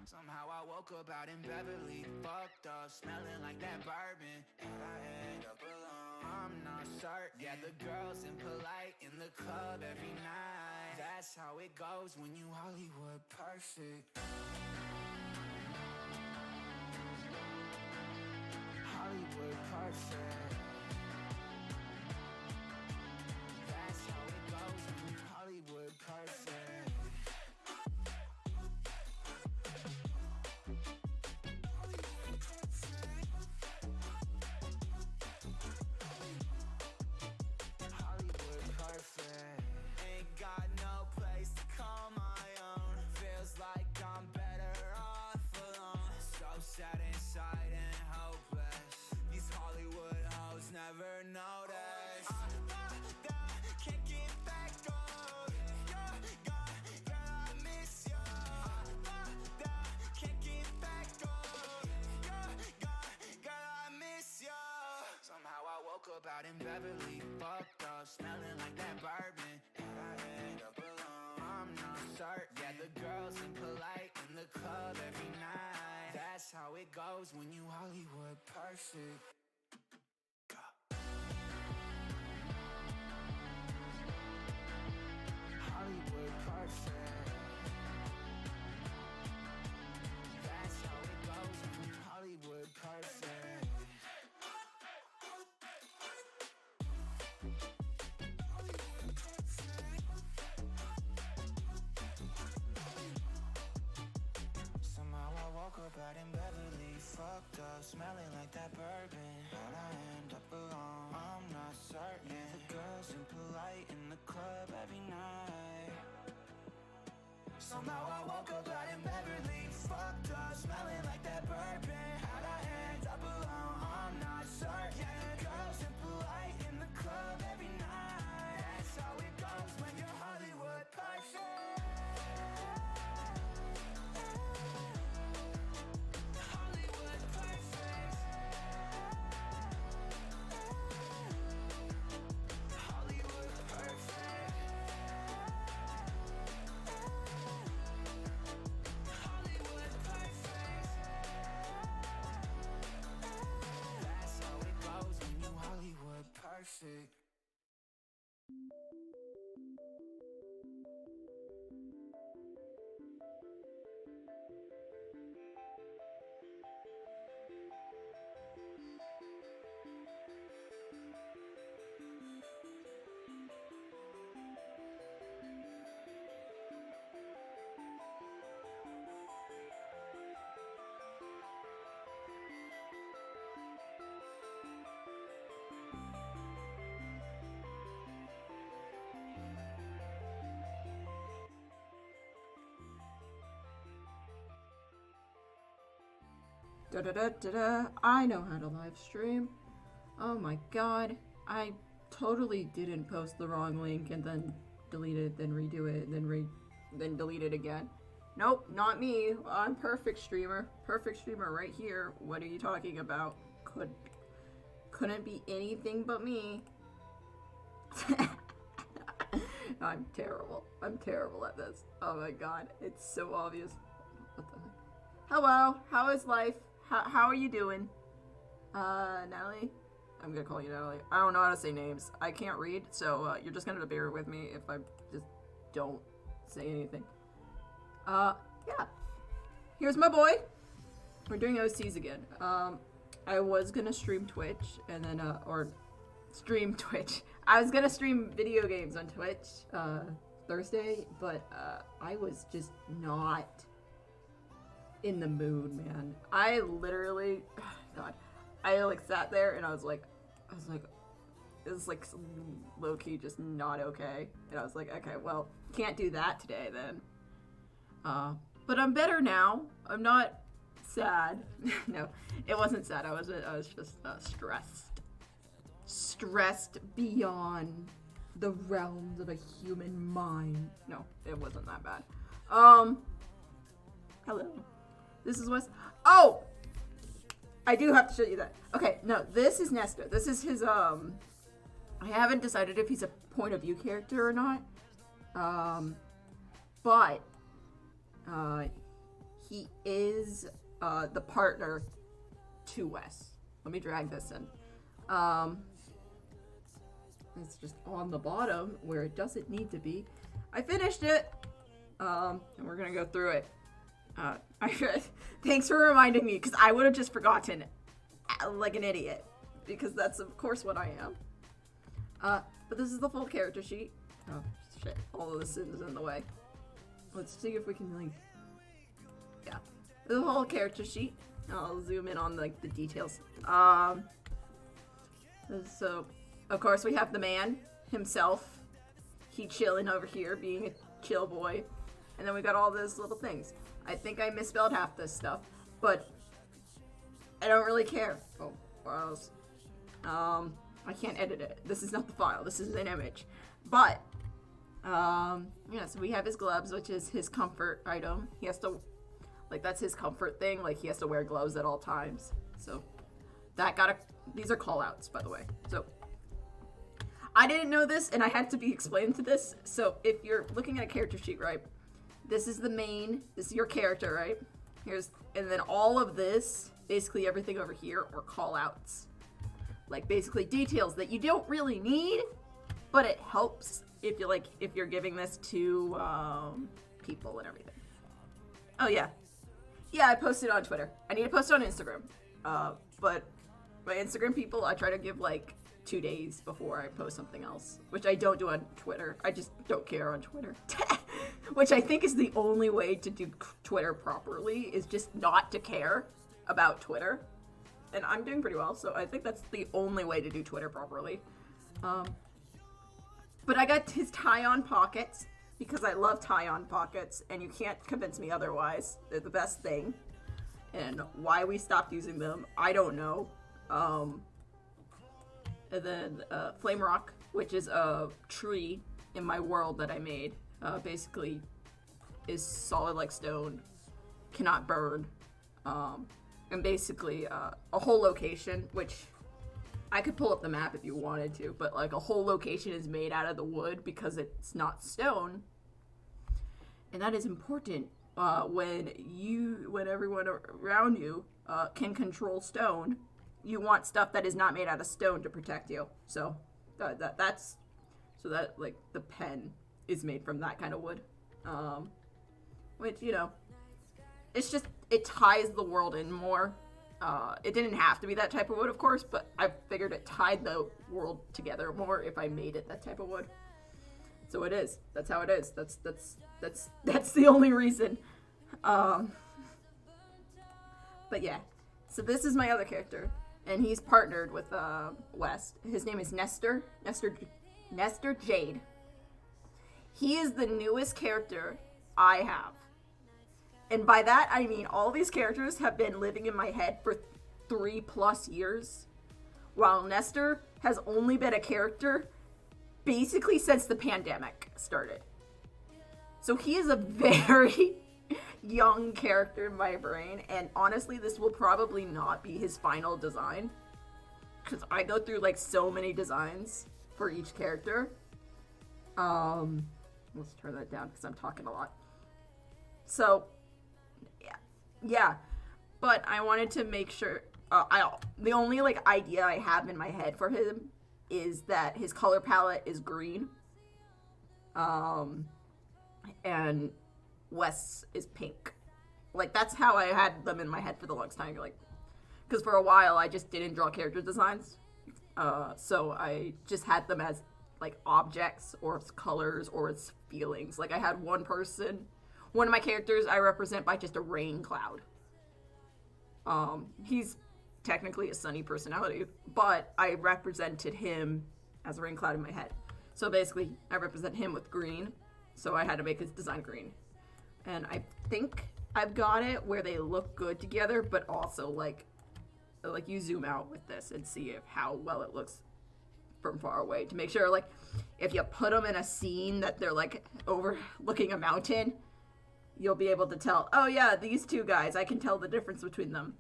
Somehow I woke up out in Beverly, fucked up, smelling like that bourbon. And I end up alone, I'm not certain. Yeah, the girls impolite in the club every night. That's how it goes when you Hollywood perfect. Hollywood perfect. That's how it goes when you Hollywood perfect. Hollywood perfect. Ain't got no place to call my own. Feels like I'm better off alone. So sad inside and hopeless. These Hollywood hoes never notice. Can't get back on. You're gone, girl, I miss you. Can't get back on. You're gone, girl, I miss you. Somehow I woke up out in Beverly, fucked up, smelling like that bourbon. And I end up alone, I'm not certain. Yeah, the girls impolite in the club every night. That's how it goes when you Hollywood perfect. Hollywood perfect. That's how it goes when you Hollywood perfect. Somehow I woke up out in Beverly, fucked up, smelling like that bourbon. How'd I end up alone? I'm not certain. Yeah, the girls impolite in the club every night. Somehow I woke up out in Beverly, fucked up, smelling like that bourbon. How'd I end up alone? I'm not certain. Yeah, the girls impolite in the club every night. That's how it goes when you're Hollywood perfect. Hollywood perfect. Hollywood perfect. Hollywood perfect. That's how it goes when you Hollywood perfect. Da da da da da. I know how to live stream. Oh my god. I totally didn't post the wrong link and then delete it, then redo it, then delete it again. Nope, not me. I'm perfect streamer. Perfect streamer right here. What are you talking about? Couldn't be anything but me. I'm terrible. I'm terrible at this. Oh my god. It's so obvious. What the heck? Hello. How is life? How are you doing? Natalie? I'm gonna call you Natalie. I don't know how to say names. I can't read, so you're just gonna bear with me if I just don't say anything. Yeah. Here's my boy. We're doing OCs again. I was gonna stream Twitch and then, or stream Twitch. I was gonna stream video games on Twitch, Thursday, but, I was just not in the mood, man. I literally, God, I like sat there and I was like, it was like low-key just not okay. And I was like, okay, well, can't do that today then. But I'm better now. I'm not sad. No, it wasn't sad. I was just stressed. Stressed beyond the realms of a human mind. No, it wasn't that bad. Hello. This is Wes. Oh! I do have to show you that. Okay, no, this is Nestor. This is his, I haven't decided if he's a point of view character or not. But, he is the partner to Wes. Let me drag this in. It's just on the bottom where it doesn't need to be. I finished it, and we're gonna go through it. Thanks for reminding me, because I would have just forgotten like an idiot, because that's of course what I am. But this is the full character sheet. Oh shit, all of this is in the way. Let's see if we can like, yeah, the whole character sheet. I'll zoom in on like the details. So of course we have the man himself. He chilling over here, being a chill boy, and then we got all those little things. I think I misspelled half this stuff, but I don't really care. Oh, files. I can't edit it. This is not the file. This is an image. But, yeah, so we have his gloves, which is his comfort item. He has to, like, that's his comfort thing. Like, he has to wear gloves at all times. So, these are call-outs, by the way. So, I didn't know this, and I had to be explained to this. So, if you're looking at a character sheet, right, this is the main, this is your character, right? And then all of this, basically everything over here, are call-outs. Like, basically details that you don't really need, but it helps if you're giving this to people and everything. Oh yeah, I posted on Twitter. I need to post it on Instagram, but my Instagram people, I try to give like 2 days before I post something else, which I don't do on Twitter. I just don't care on Twitter. Which I think is the only way to do Twitter properly, is just not to care about Twitter. And I'm doing pretty well, so I think that's the only way to do Twitter properly. But I got his tie-on pockets, because I love tie-on pockets, and you can't convince me otherwise. They're the best thing. And why we stopped using them, I don't know. And then Flame Rock, which is a tree in my world that I made. Basically is solid like stone, cannot burn. And basically a whole location, which I could pull up the map if you wanted to, but like a whole location is made out of the wood because it's not stone. And that is important when everyone around you can control stone. You want stuff that is not made out of stone to protect you. So that's like the pen is made from that kind of wood. Which, you know, it's just, it ties the world in more. It didn't have to be that type of wood, of course, but I figured it tied the world together more if I made it that type of wood. So it is. That's how it is. That's the only reason. But yeah. So this is my other character, and he's partnered with Wes. His name is Nestor Jade. He is the newest character I have. And by that, I mean all these characters have been living in my head for 3+ years, while Nestor has only been a character basically since the pandemic started. So he is a very young character in my brain, and honestly, this will probably not be his final design, because I go through like so many designs for each character. Let's turn that down because I'm talking a lot. So, yeah, but I wanted to make sure, the only like idea I have in my head for him is that his color palette is green, and Wes is pink. Like, that's how I had them in my head for the longest time. Like, because for a while I just didn't draw character designs, so I just had them as like objects or it's colors or it's feelings. Like, I had one of my characters I represent by just a rain cloud. He's technically a sunny personality, but I represented him as a rain cloud in my head. So basically, I represent him with green, so I had to make his design green. And I think I've got it where they look good together, but also like you zoom out with this and see how well it looks from far away, to make sure, like, if you put them in a scene that they're like overlooking a mountain, you'll be able to tell, oh yeah, these two guys, I can tell the difference between them.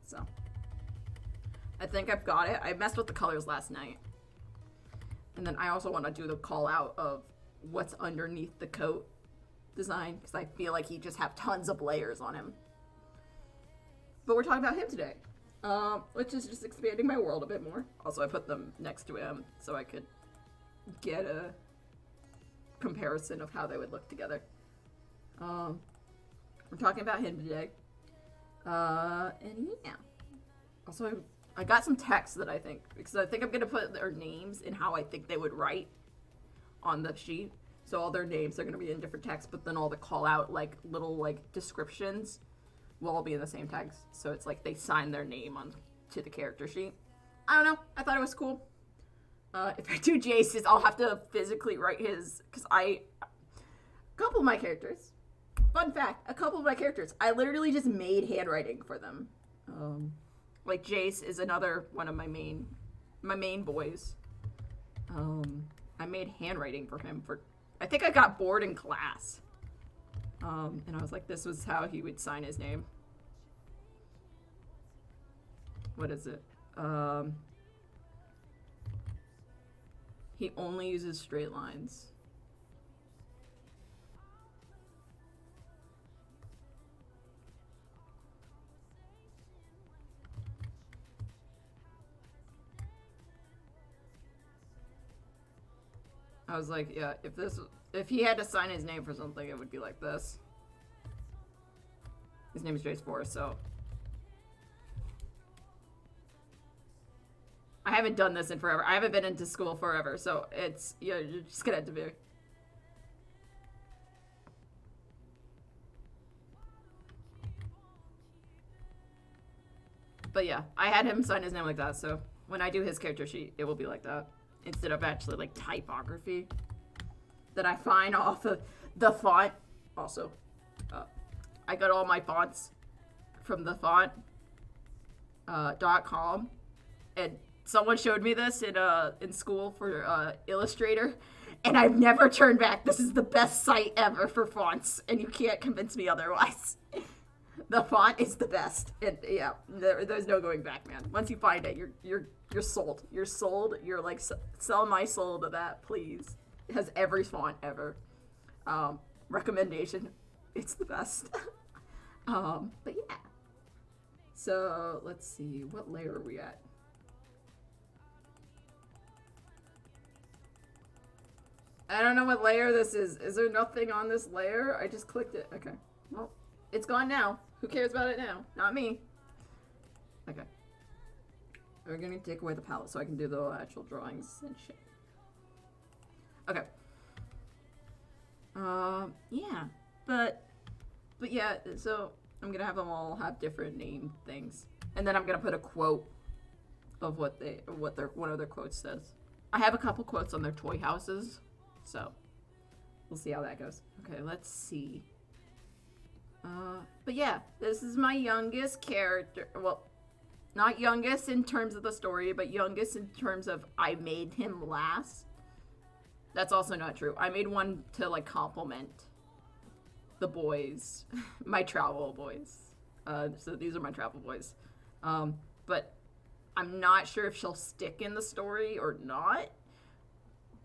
So I think I've got it. I messed with the colors last night, and then I also want to do the call out of what's underneath the coat, design because I feel like he just have tons of layers on him. But we're talking about him today, which is just expanding my world a bit more. Also, I put them next to him so I could get a comparison of how they would look together. We're talking about him today. And yeah. Also, I got some text that I think, because I think I'm going to put their names in how I think they would write on the sheet. So all their names are going to be in different text, but then all the call out, like, little, like, descriptions will all be in the same text. So it's like they sign their name on to the character sheet. I don't know. I thought it was cool. If I do Jace's, I'll have to physically write his, because a couple of my characters, fun fact, a couple of my characters, I literally just made handwriting for them. Like Jace is another one of my main boys. I made handwriting for him I think I got bored in class. And I was like, this was how he would sign his name. What is it? He only uses straight lines. I was like, yeah, if he had to sign his name for something, it would be like this. His name is Jace Forrest, so. I haven't done this in forever. I haven't been into school forever, so it's, you're just gonna have to be. But yeah, I had him sign his name like that, so when I do his character sheet, it will be like that. Instead of actually like typography that I find off of the font. Also, I got all my fonts from the font.com, and someone showed me this in school for Illustrator, and I've never turned back. This is the best site ever for fonts, and you can't convince me otherwise. The font is the best, and yeah, there's no going back, man. Once you find it, you're sold. You're sold. You're like, sell my soul to that, please. It has every font ever. Recommendation. It's the best. But yeah. So let's see, what layer are we at? I don't know what layer this is. Is there nothing on this layer? I just clicked it. Okay. Well, it's gone now. Who cares about it now? Not me. Okay. We're gonna take away the palette so I can do the actual drawings and shit. Okay. Yeah. But yeah, so I'm gonna have them all have different name things. And then I'm gonna put a quote of what one of their quotes says. I have a couple quotes on their toy houses, so we'll see how that goes. Okay, let's see. But yeah, this is my youngest character. Well, not youngest in terms of the story, but youngest in terms of I made him last. That's also not true. I made one to like compliment the boys, my travel boys. So these are my travel boys. But I'm not sure if she'll stick in the story or not.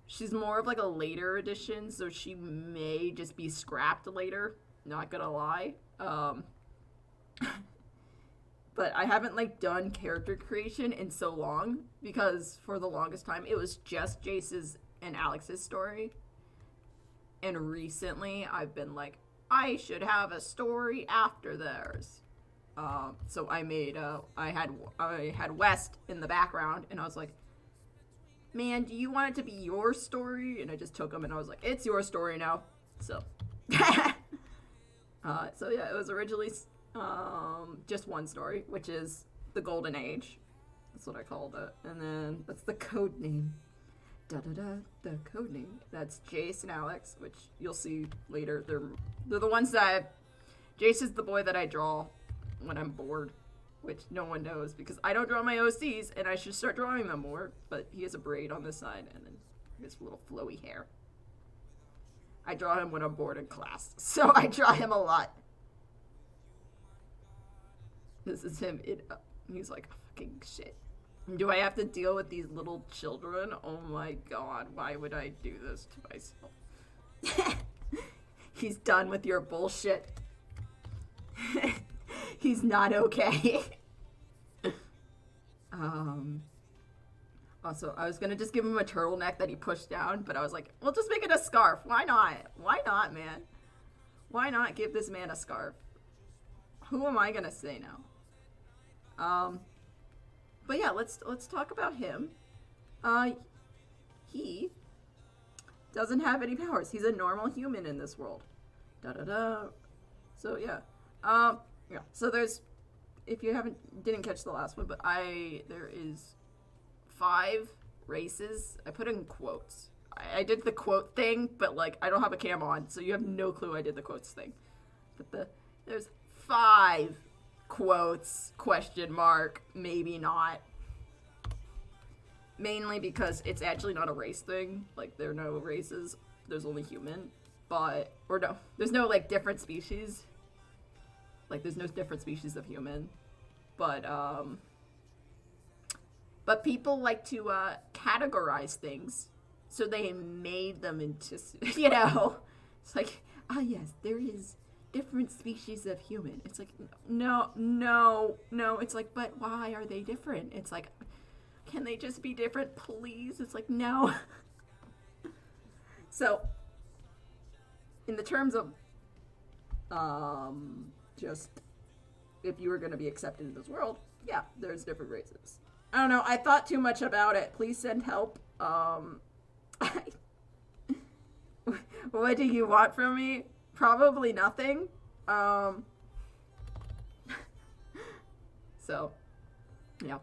She's more of like a later addition, so she may just be scrapped later. Not gonna lie. But I haven't like done character creation in so long because for the longest time it was just Jace's and Alex's story. And recently I've been like, I should have a story after theirs. So I made I had West in the background, and I was like, man, do you want it to be your story? And I just took him and I was like, it's your story now. So so yeah, it was originally just one story, which is the Golden Age. That's what I called it. And then that's the code name. The code name. That's Jace and Alex, which you'll see later. They're the ones that Jace is the boy that I draw when I'm bored, which no one knows because I don't draw my OCs and I should start drawing them more. But he has a braid on this side and then his little flowy hair. I draw him when I'm bored in class, so I draw him a lot. This is him. He's like, fucking shit. Do I have to deal with these little children? Oh my god, why would I do this to myself? He's done with your bullshit. He's not okay. Also, I was gonna just give him a turtleneck that he pushed down, but I was like, we'll just make it a scarf. Why not? Why not, man? Why not give this man a scarf? Who am I gonna say now? But yeah, let's talk about him. He doesn't have any powers. He's a normal human in this world. So yeah. Yeah. So there's, if you didn't catch the last one, but there is 5 races. I put in quotes. I did the quote thing, but like I don't have a cam on, so you have no clue I did the quotes thing. But there's 5 quotes, question mark, maybe not. Mainly because it's actually not a race thing. Like, there are no races. There's only human. There's no, like, different species. Like, there's no different species of human. But people like to, categorize things. So they made them into, you know. It's like, yes, there is different species of human. It's like, no. It's like, but why are they different? It's like, can they just be different, please? It's like, no. So, in the terms of, just, if you were going to be accepted in this world, yeah, there's different races. I don't know, I thought too much about it. Please send help. What do you want from me? Probably nothing. So, yeah.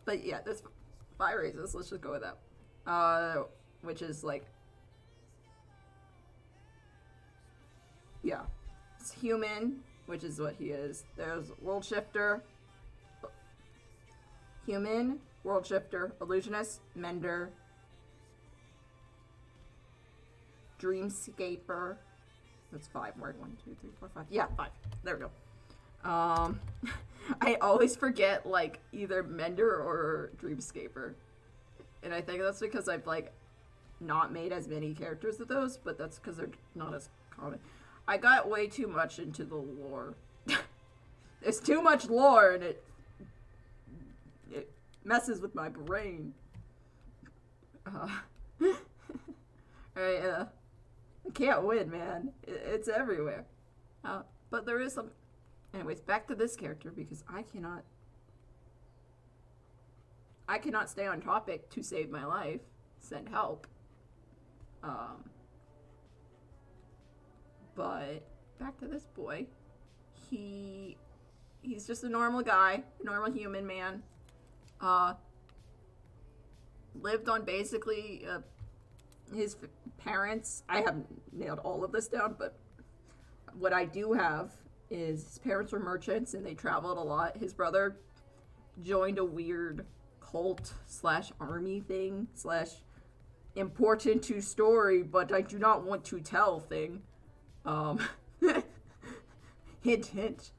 But yeah, there's 5 races. Let's just go with that. Which is like, yeah, it's human, which is what he is. There's world shifter, human, world shifter, illusionist, mender, dreamscaper. That's 5. Word 1, 2, 3, 4, 5. Yeah, 5. There we go. I always forget, like, either Mender or Dreamscaper. And I think that's because I've, like, not made as many characters of those, but that's because they're not as common. I got way too much into the lore. There's too much lore, and it messes with my brain. I can't win, man. It's everywhere. But there is some... Anyways, back to this character, because I cannot stay on topic to save my life. Send help. But back to this boy. He's just a normal guy, a normal human man. Lived on basically his parents. I haven't nailed all of this down, but what I do have is his parents were merchants and they traveled a lot. His brother joined a weird cult / army thing / important to story, but I do not want to tell thing. Hint, hint.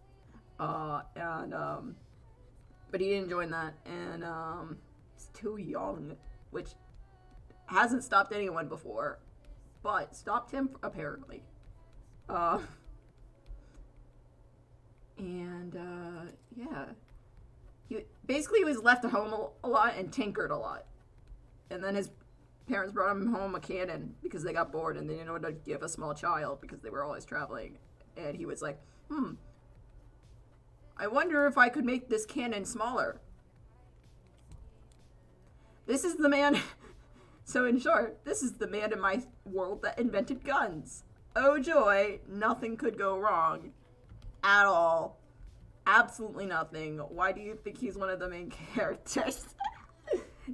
But he didn't join that, and he's too young, which hasn't stopped anyone before, but stopped him apparently. Yeah. He was left at home a lot and tinkered a lot. And then his parents brought him home a cannon because they got bored and they didn't know what to give a small child because they were always traveling. And he was like, I wonder if I could make this cannon smaller. This is the man... So in short, this is the man in my world that invented guns. Oh joy, nothing could go wrong. At all. Absolutely nothing. Why do you think he's one of the main characters?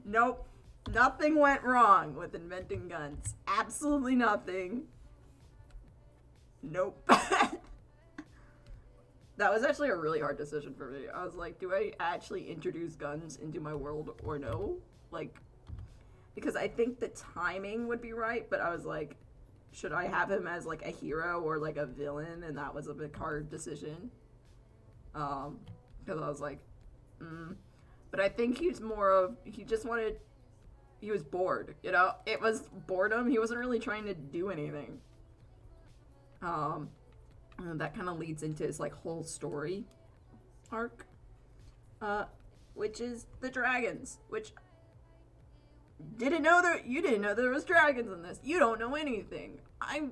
Nope. Nothing went wrong with inventing guns. Absolutely nothing. Nope. That was actually a really hard decision for me. I was like, do I actually introduce guns into my world or no? Like, because I think the timing would be right, but I was like, should I have him as like a hero or like a villain? And that was a big hard decision. Because I was like, But I think he was bored, you know? It was boredom. He wasn't really trying to do anything. And that kind of leads into his like whole story arc, which is the dragons. Which you didn't know there was dragons in this. You don't know anything. I'm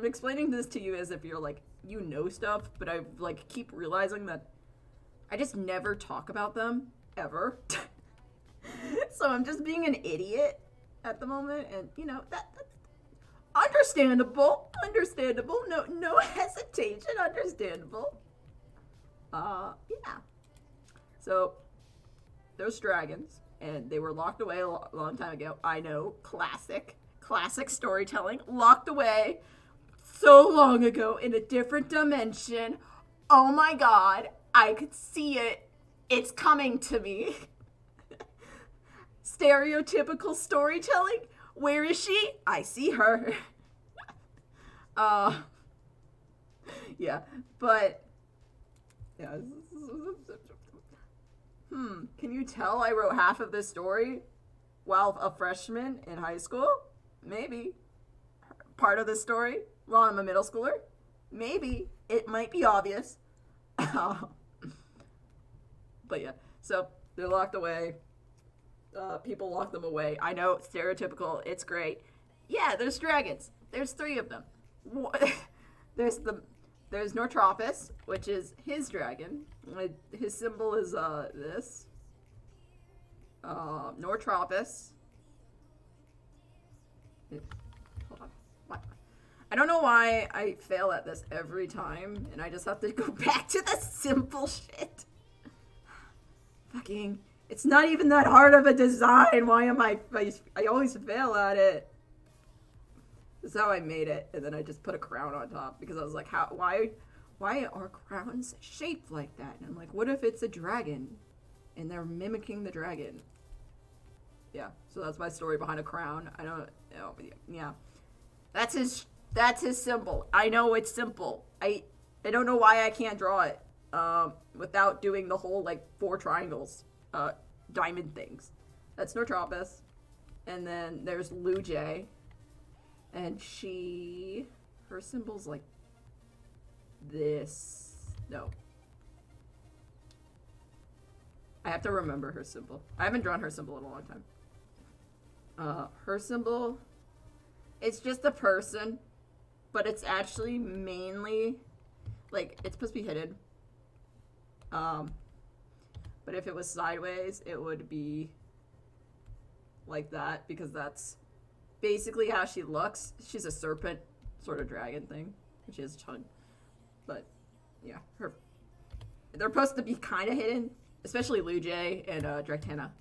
explaining this to you as if you're like you know stuff, but I like keep realizing that I just never talk about them ever. So I'm just being an idiot at the moment, and you know that's understandable. No hesitation. Understandable. Yeah. So there's dragons, and they were locked away a long time ago. I know, classic storytelling. Locked away so long ago in a different dimension. Oh my god, I could see it. It's coming to me. Stereotypical storytelling. Where is she? I see her. Yeah, but yeah. Can you tell I wrote half of this story while a freshman in high school? Maybe. Part of the story while I'm a middle schooler? Maybe. It might be obvious. But yeah, so they're locked away. People lock them away. I know, stereotypical. It's great. Yeah, there's dragons. There's 3 of them. There's Nortropus, which is his dragon. His symbol is this. Nortropus. Hold on. What? I don't know why I fail at this every time, and I just have to go back to the simple shit. Fucking. It's not even that hard of a design. Why am I always fail at it. This is how I made it, and then I just put a crown on top because I was like, why are crowns shaped like that? And I'm like, what if it's a dragon and they're mimicking the dragon? Yeah, so that's my story behind a crown. I don't know, yeah. That's his symbol. I know it's simple. I don't know why I can't draw it without doing the whole like 4 triangles. Diamond things. That's Nortropus. And then there's Lujay. And her symbol's like this. No. I have to remember her symbol. I haven't drawn her symbol in a long time. Her symbol, it's just a person, but it's actually mainly, like, it's supposed to be hidden. But if it was sideways, it would be like that, because that's basically how she looks. She's a serpent sort of dragon thing. She has a tongue. But, yeah, they're supposed to be kind of hidden, especially Lujay and Drectana,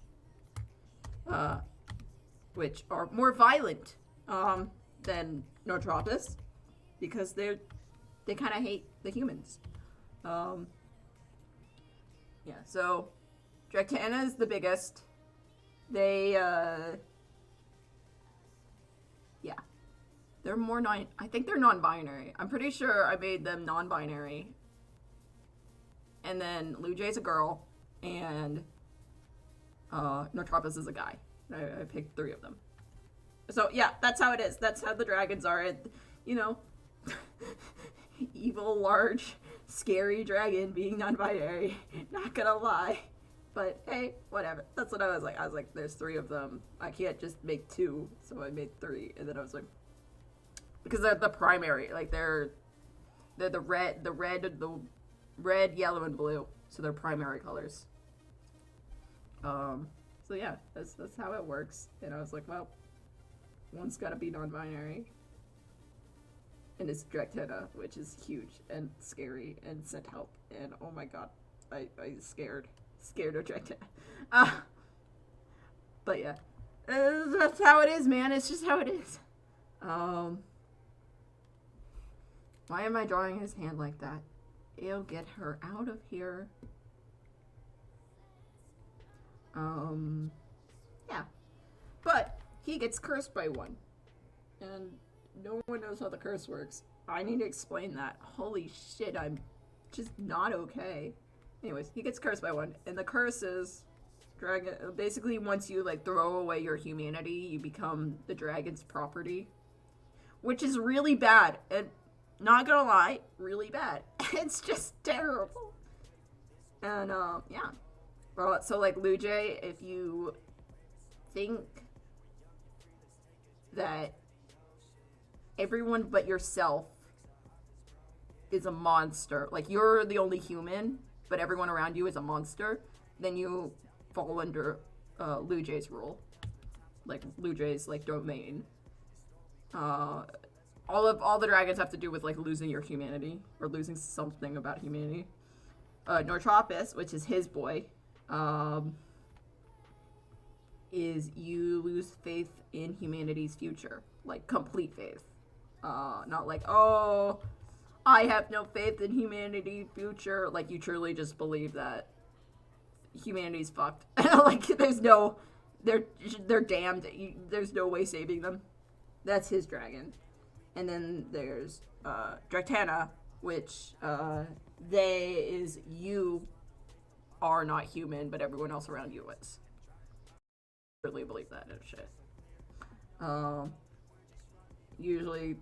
which are more violent than Nortropus, because they kind of hate the humans. Yeah, so Drectana is the biggest. They're more I think they're non-binary. I'm pretty sure I made them non-binary. And then Lujay's a girl, and Nortropus is a guy. I picked 3 of them. So yeah, that's how it is. That's how the dragons are. You know, evil, large, scary dragon being non-binary. Not gonna lie. But hey, whatever. That's what I was like. I was like, there's 3 of them. I can't just make 2. So I made 3. And then I was like, because they're the primary. Like they're the red, yellow, and blue. So they're primary colors. So yeah, that's how it works. And I was like, well, one's gotta be non-binary. And it's Drectana, which is huge and scary and sent help. And oh my god, I scared of Drectana. But yeah, that's how it is, man. It's just how it is. Why am I drawing his hand like that? Ew, get her out of here. Yeah. But he gets cursed by one. And no one knows how the curse works. I need to explain that. Holy shit, I'm just not okay. Anyways, he gets cursed by one. And the curse is dragon. Basically, once you like throw away your humanity, you become the dragon's property. Which is really bad. And not gonna lie, really bad. It's just terrible. And, yeah. Well, so, like, Lu Jie, if you think that everyone but yourself is a monster, like, you're the only human, but everyone around you is a monster, then you fall under, Lu Jie's rule. Like, Lu Jie's, like, domain. All the dragons have to do with, like, losing your humanity, or losing something about humanity. Nortropis, which is his boy, is you lose faith in humanity's future. Like, complete faith. Not like, oh, I have no faith in humanity's future. Like, you truly just believe that humanity's fucked. Like, there's no, they're damned. There's no way saving them. That's his dragon. And then there's Dratana, which is you are not human, but everyone else around you is. I really believe that and shit. Usually,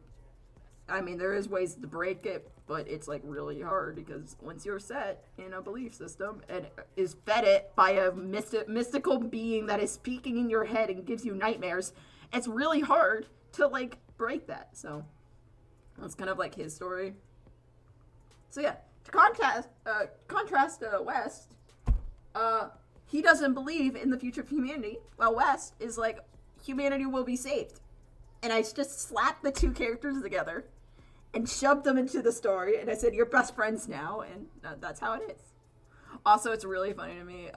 I mean, there is ways to break it, but it's like really hard because once you're set in a belief system and is fed it by a mystical being that is speaking in your head and gives you nightmares, it's really hard to like break that. So that's kind of like his story. So yeah, to contrast West, he doesn't believe in the future of humanity, while West is like, humanity will be saved. And I just slapped the two characters together and shoved them into the story, and I said, you're best friends now, and that's how it is. Also, it's really funny to me,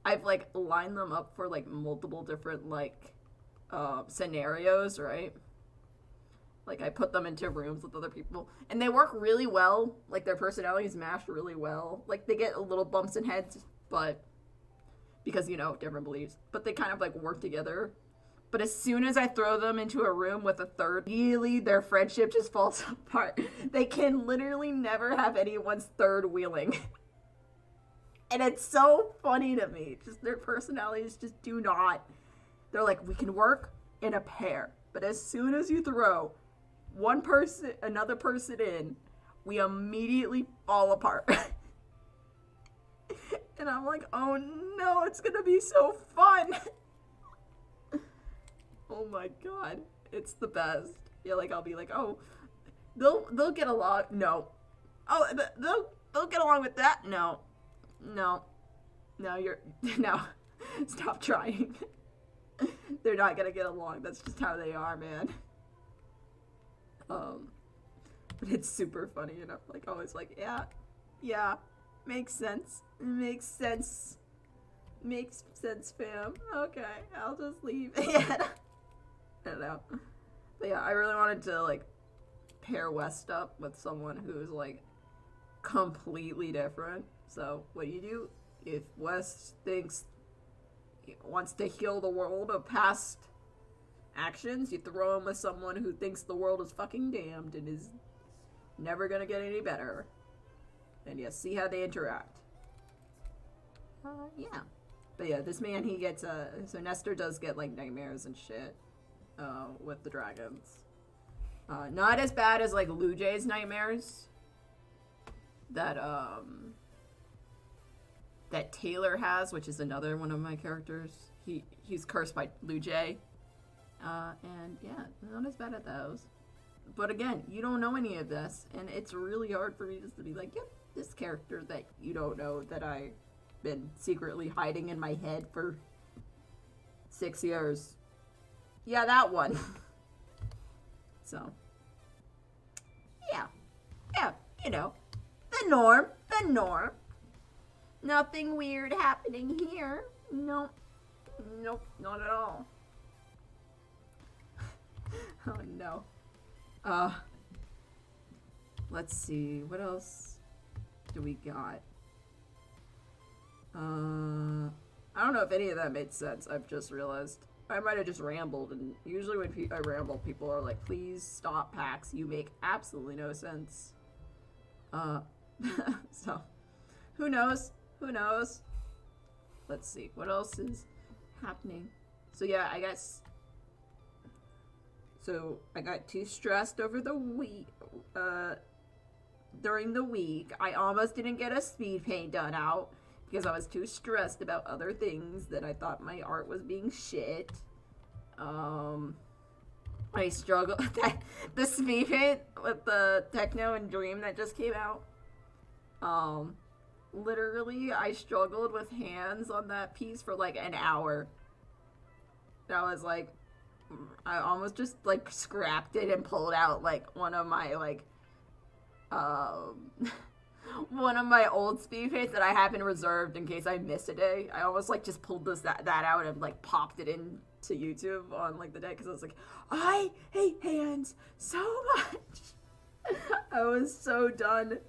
I've like lined them up for like multiple different like scenarios, right? Like, I put them into rooms with other people, and they work really well. Like, their personalities mash really well. Like, they get a little bumps in heads, but because, you know, different beliefs. But they kind of, like, work together. But as soon as I throw them into a room with a third, really, their friendship just falls apart. They can literally never have anyone's third wheeling. And it's so funny to me. Just their personalities just do not. They're like, we can work in a pair. But as soon as you throw another person in, we immediately fall apart. And I'm like, oh no, it's gonna be so fun. Oh my god, it's the best. Yeah, like, I'll be like, oh, they'll get along. No. Oh, they'll get along with that. No, you're no. Stop trying. They're not gonna get along. That's just how they are, man. But it's super funny, you know, like, always like, yeah, makes sense, fam, okay, I'll just leave. Yeah, I don't know, but yeah, I really wanted to, like, pair West up with someone who's, like, completely different. So, what do? If West thinks he wants to heal the world of past actions, you throw him with someone who thinks the world is fucking damned and is never gonna get any better. And yeah, see how they interact. Yeah. But yeah, this man, he gets, so Nestor does get, like, nightmares and shit, with the dragons. Not as bad as, like, Lu Jie's nightmares. That Taylor has, which is another one of my characters. He's cursed by Lu Jie. And yeah, not as bad at those. But again, you don't know any of this, and it's really hard for me just to be like, yep, this character that you don't know that I've been secretly hiding in my head for 6 years. Yeah, that one. So, yeah, you know, the norm. Nothing weird happening here. Nope, not at all. Oh no. Let's see, what else do we got? I don't know if any of that made sense. I've just realized I might have just rambled, and usually when I ramble, people are like, please stop, Pax, you make absolutely no sense. So who knows? Let's see, what else is happening? So yeah, I guess, So I got too stressed over the week. During the week, I almost didn't get a speed paint done out because I was too stressed about other things that I thought my art was being shit. I struggled with that. The speed paint with the Techno and Dream that just came out. Literally, I struggled with hands on that piece for like an hour. And I was like, I almost just like scrapped it and pulled out like one of my like one of my old speed paints that I have been reserved in case I miss a day. I almost like just pulled that out and like popped it into YouTube on like the day because I was like, I hate hands so much. I was so done.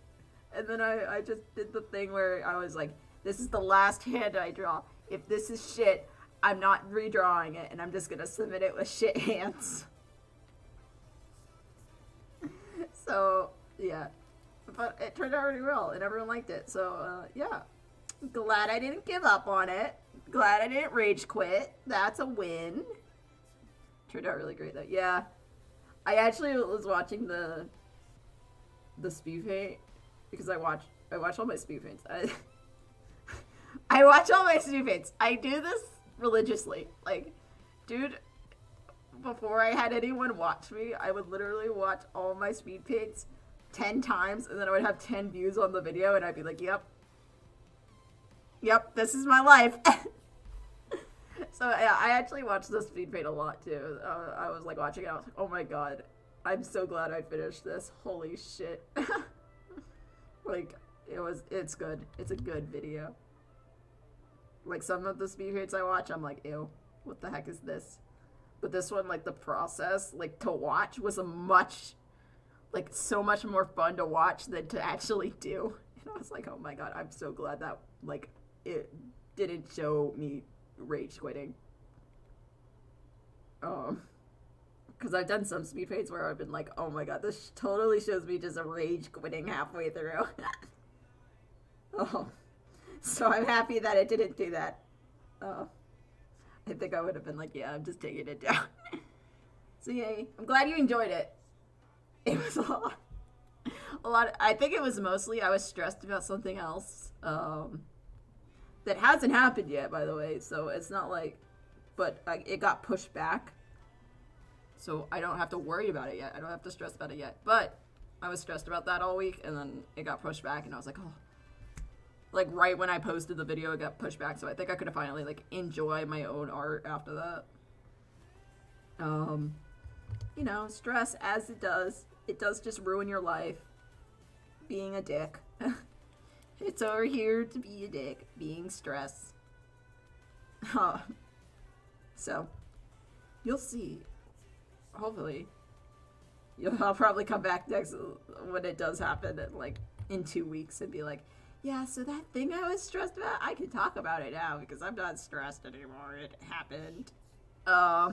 And then I just did the thing where I was like, this is the last hand I draw. If this is shit, I'm not redrawing it and I'm just gonna submit it with shit hands. So yeah, but it turned out really well and everyone liked it. So yeah, glad I didn't give up on it. Glad I didn't rage quit. That's a win. Turned out really great though. Yeah, I actually was watching the speed paint because I watch all my speed paints. I watch all my speed paints. I do this religiously. Like, dude, before I had anyone watch me, I would literally watch all my speed paints 10 times, and then I would have 10 views on the video, and I'd be like, yep, this is my life. So yeah, I actually watched the speed paint a lot too. I was like watching it, I was like, oh my god, I'm so glad I finished this. Holy shit. Like, it's good. It's a good video. Like, some of the speed paints I watch, I'm like, ew, what the heck is this? But this one, like, the process, like, to watch was so much more fun to watch than to actually do. And I was like, oh my god, I'm so glad that, like, it didn't show me rage quitting. Because I've done some speed paints where I've been like, oh my god, this totally shows me just a rage quitting halfway through. So I'm happy that it didn't do that. I think I would have been like, yeah, I'm just taking it down. So yay. I'm glad you enjoyed it. It was a lot. I think it was mostly I was stressed about something else. That hasn't happened yet, by the way. So it's not like, but it got pushed back. So I don't have to worry about it yet. I don't have to stress about it yet. But I was stressed about that all week, and then it got pushed back, and I was like, oh. Like, right when I posted the video, it got pushed back, so I think I could have finally, like, enjoy my own art after that. You know, stress, as it does just ruin your life. Being a dick. It's over here to be a dick. Being stress. So, you'll see. Hopefully. I'll probably come back next when it does happen in 2 weeks and be like, yeah, so that thing I was stressed about, I can talk about it now because I'm not stressed anymore. It happened. Yeah.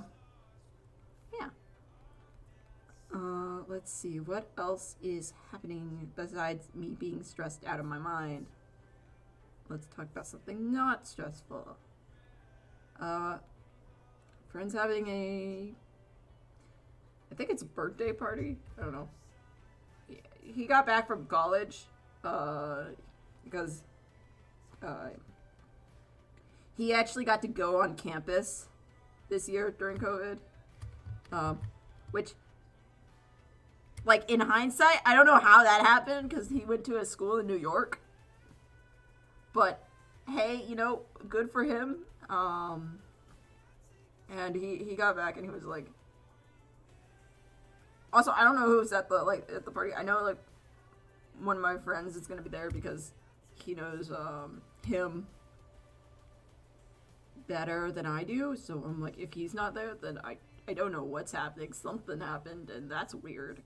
Let's see. What else is happening besides me being stressed out of my mind? Let's talk about something not stressful. Friend's having I think it's a birthday party. I don't know. He got back from college, because he actually got to go on campus this year during COVID, which, like, in hindsight, I don't know how that happened because he went to a school in New York, but hey, you know, good for him. And he got back and he was like, also, I don't know who's at the party. I know, like, one of my friends is gonna be there because he knows him better than I do. So I'm like, if he's not there, then I don't know what's happening. Something happened, and that's weird.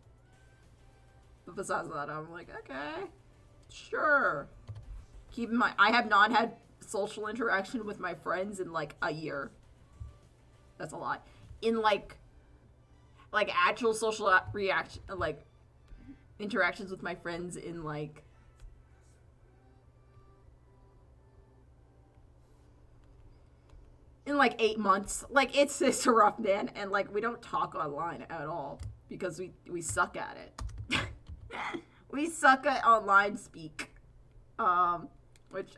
But besides that, I'm like, okay, sure. Keep in mind, I have not had social interaction with my friends in like a year. That's a lot. In like actual social reaction, like interactions with my friends in like in like 8 months. Like, it's rough, man. And like, we don't talk online at all because we suck at it. We suck at online speak. Which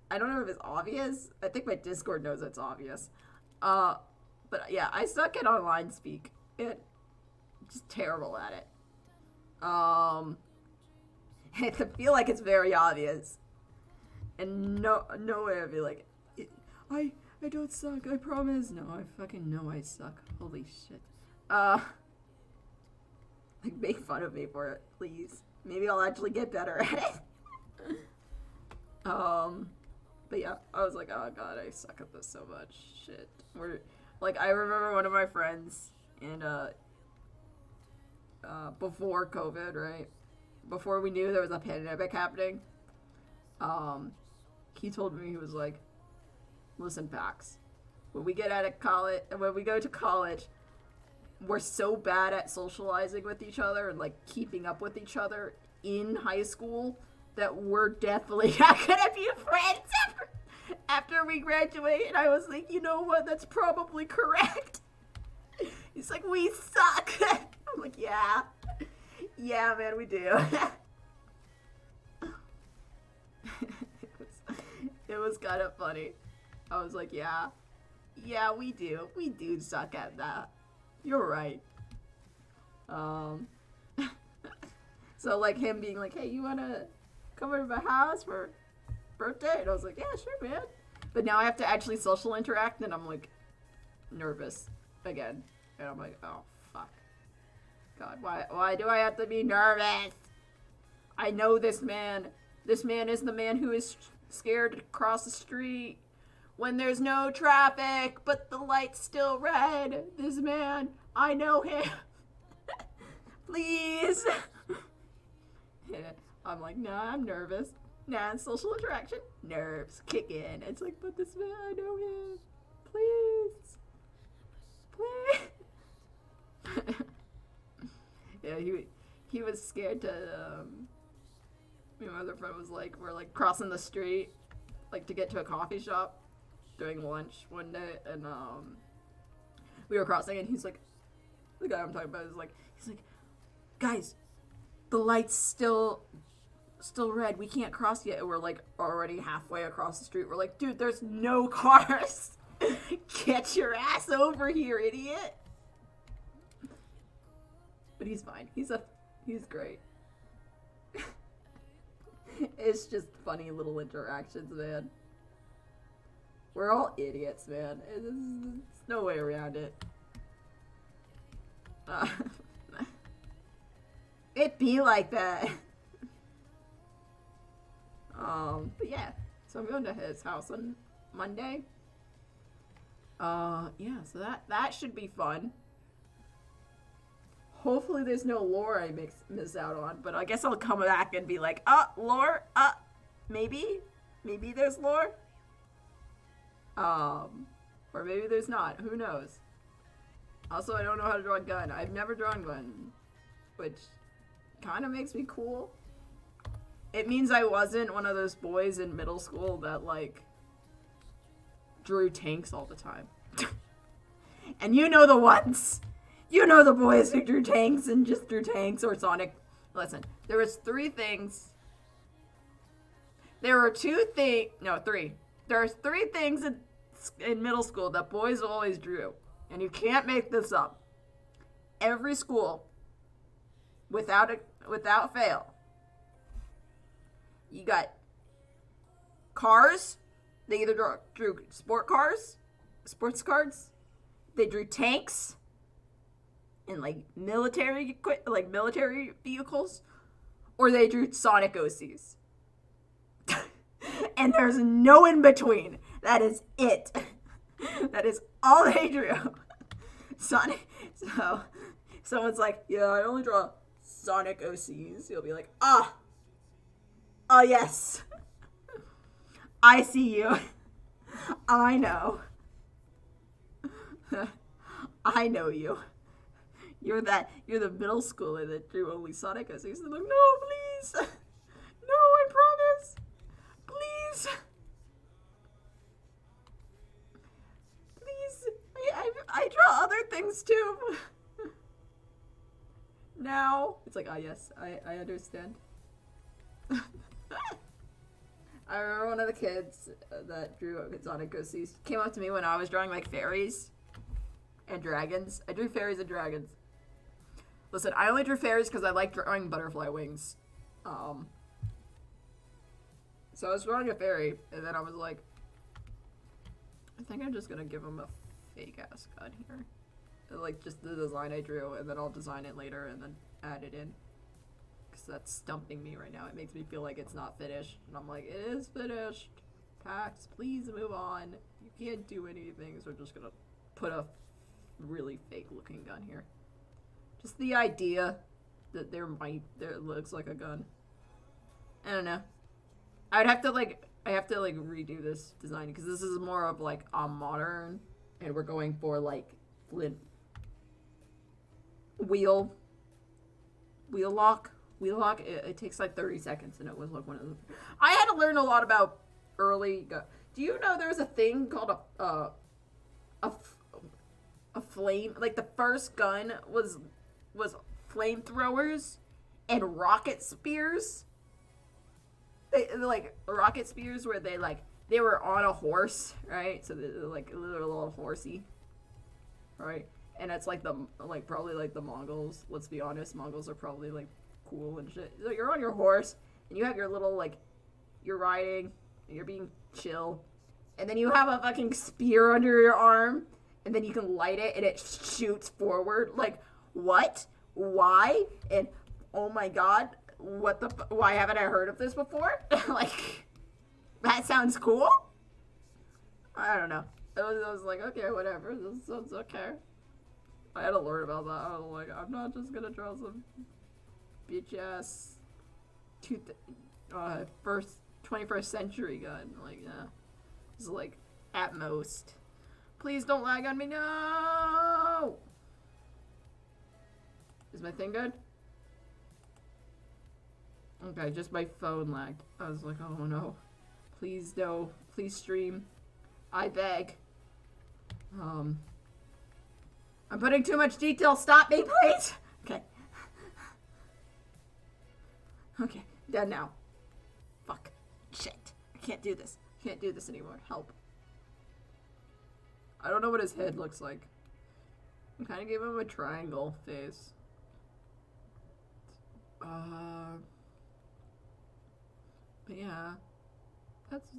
I don't know if it's obvious. I think my Discord knows it's obvious. But yeah, I suck at online speak. It just terrible at it. I feel like it's very obvious. And no way I'd be like, I don't suck, I promise. No, I fucking know I suck. Holy shit. Like, make fun of me for it, please. Maybe I'll actually get better at it. But yeah, I was like, oh god, I suck at this so much. Shit. Like, I remember one of my friends, and, before COVID, right? Before we knew there was a pandemic happening, he told me, he was like, listen, Pax, when we get out of college, when we go to college, we're so bad at socializing with each other and, like, keeping up with each other in high school that we're definitely not gonna be friends after we graduate. And I was like, you know what, that's probably correct. He's like, we suck. I'm like, yeah, man, we do. It was kind of funny. I was like, yeah, we do suck at that. You're right. So like him being like, hey, you wanna come over to my house for birthday? And I was like, yeah, sure, man. But now I have to actually social interact, and I'm like nervous again. And I'm like, oh fuck, God, why do I have to be nervous? I know this man. This man is the man who is scared to cross the street when there's no traffic, but the light's still red. This man, I know him. Please. I'm like, nah, I'm nervous. Nah, social interaction, nerves kick in. It's like, but this man, I know him. Please. Yeah, he was scared to, my other friend was like, we're like crossing the street, like to get to a coffee shop during lunch one day, and we were crossing, and he's like, the guy I'm talking about is like, he's like, guys, the light's still red, we can't cross yet. And we're like already halfway across the street. We're like, dude, there's no cars. Get your ass over here, idiot. But he's fine. He's great. It's just funny little interactions, man. We're all idiots, man. There's no way around it. It be like that. But yeah. So I'm going to his house on Monday. Yeah, so that should be fun. Hopefully there's no lore I miss out on, but I guess I'll come back and be like, lore, maybe there's lore. Or maybe there's not, who knows. Also, I don't know how to draw a gun. I've never drawn one, which kind of makes me cool. It means I wasn't one of those boys in middle school that, like, drew tanks all the time. And you know the ones. You know the boys who drew tanks and just drew tanks or Sonic. Listen, there was three things. There were three. There's three things in middle school that boys always drew. And you can't make this up. Every school, without fail, you got cars. They either drew sports cars. They drew tanks and like military vehicles, or they drew Sonic OCs. And there's no in between. That is it. That is all they drew. Sonic. So someone's like, yeah, I only draw Sonic OCs. You'll be like, oh yes. I see you. I know. I know you. You're the middle schooler that drew only Sonic OCs. I'm like, no, please. No, I promise. Please. wings too. Now it's like, ah, yes, I understand. I remember one of the kids that drew Exotic Ghosties came up to me when I was drawing like fairies and dragons. I drew fairies and dragons. Listen, I only drew fairies because I like drawing butterfly wings. So I was drawing a fairy, and then I was like, I think I'm just gonna give him a fake ass gun here. And, like, just the design I drew, and then I'll design it later and then add it in. Because that's stumping me right now. It makes me feel like it's not finished. And I'm like, it is finished. Pax, please move on. You can't do anything, so I'm just gonna put a really fake looking gun here. Just the idea that there looks like a gun. I don't know. I have to redo this design because this is more of like a modern, and we're going for like flint wheel lock. It takes like 30 seconds, and it was like one of the. I had to learn a lot about early. Do you know there was a thing called a flame? Like the first gun was flamethrowers and rocket spears. Like rocket spears where they were on a horse, right? So they're like a little horsey, right? And it's like probably like the Mongols. Let's be honest, Mongols are probably like cool and shit. So you're on your horse and you have your little you're riding and you're being chill, and then you have a fucking spear under your arm, and then you can light it and it shoots forward. Like what? Why? And oh my god. Why haven't I heard of this before? Like, that sounds cool? I don't know. I was like, okay, whatever. This sounds okay. I had to learn about that. I was like, I'm not just gonna draw some bitch-ass 21st century gun. Like, yeah. It's like, at most. Please don't lag on me, no! Is my thing good? Okay, just my phone lagged. I was like, oh no. Please no. Please stream. I beg. I'm putting too much detail. Stop me, please! Okay. Okay, done now. Fuck. Shit. I can't do this. I can't do this anymore. Help. I don't know what his head looks like. I kind of gave him a triangle face. But yeah, that's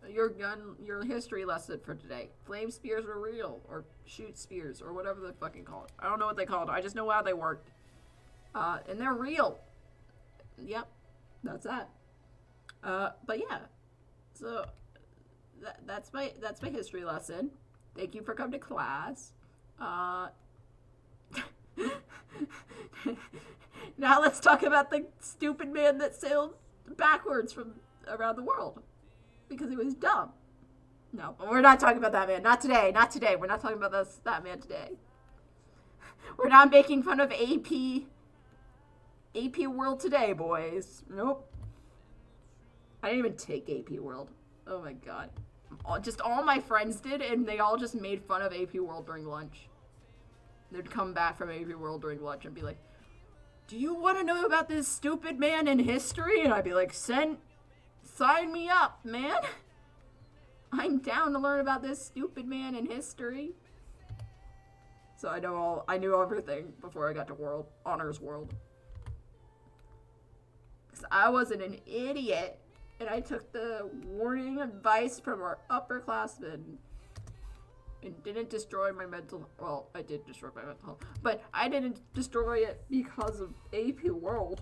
your history lesson for today. Flame spears were real, or shoot spears, or whatever they fucking call it. I don't know what they called it. I just know how they worked. And they're real. Yep, that's that. But yeah, so that's my history lesson. Thank you for coming to class. Now let's talk about the stupid man that sailed backwards from around the world because he was dumb. No, but we're not talking about that man. Not today. Not today. We're not talking about that man today. We're not making fun of AP World today, boys. Nope. I didn't even take AP World. Oh my god. Just all my friends did, and they all just made fun of AP World during lunch. They'd come back from AP World during lunch and be like, do you want to know about this stupid man in history? And I'd be like, sign me up, man. I'm down to learn about this stupid man in history. So I knew everything before I got to Honors World. Because I wasn't an idiot, and I took the warning advice from our upperclassmen. And didn't destroy my mental. Well, I did destroy my mental health, but I didn't destroy it because of AP World.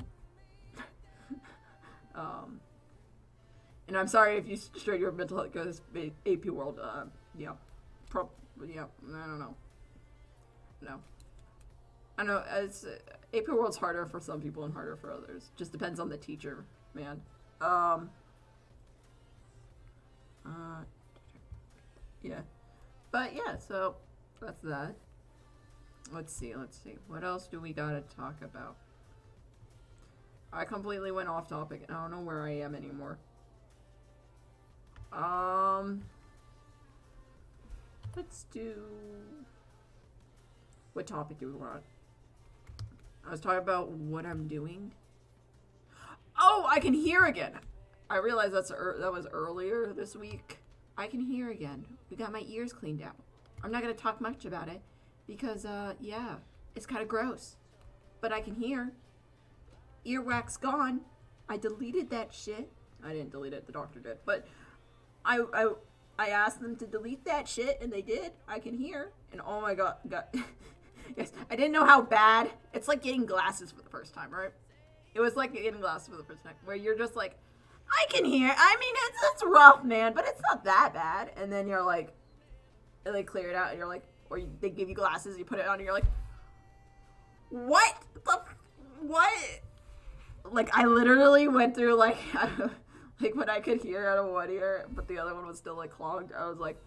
And I'm sorry if you destroyed your mental health because AP World. Yeah, I don't know. No, I know it's AP World's harder for some people and harder for others. Just depends on the teacher, man. Yeah. But yeah, so that's that. Let's see. What else do we gotta talk about? I completely went off topic and I don't know where I am anymore. Let's do What topic do we want? I was talking about what I'm doing. Oh, I can hear again. I realized that was earlier this week. I can hear again. We got my ears cleaned out. I'm not going to talk much about it because, yeah, it's kind of gross. But I can hear. Earwax gone. I deleted that shit. I didn't delete it. The doctor did. But I asked them to delete that shit, and they did. I can hear. And oh my god. Yes, I didn't know how bad. It's like getting glasses for the first time, right? It was like getting glasses for the first time, where you're just like, I can hear. I mean, it's rough, man, but it's not that bad. And then you're like, and they clear it out, and you're like, or they give you glasses, you put it on, and you're like, what? What? Like, I literally went through, like, like when I could hear out of one ear, but the other one was still, like, clogged. I was like,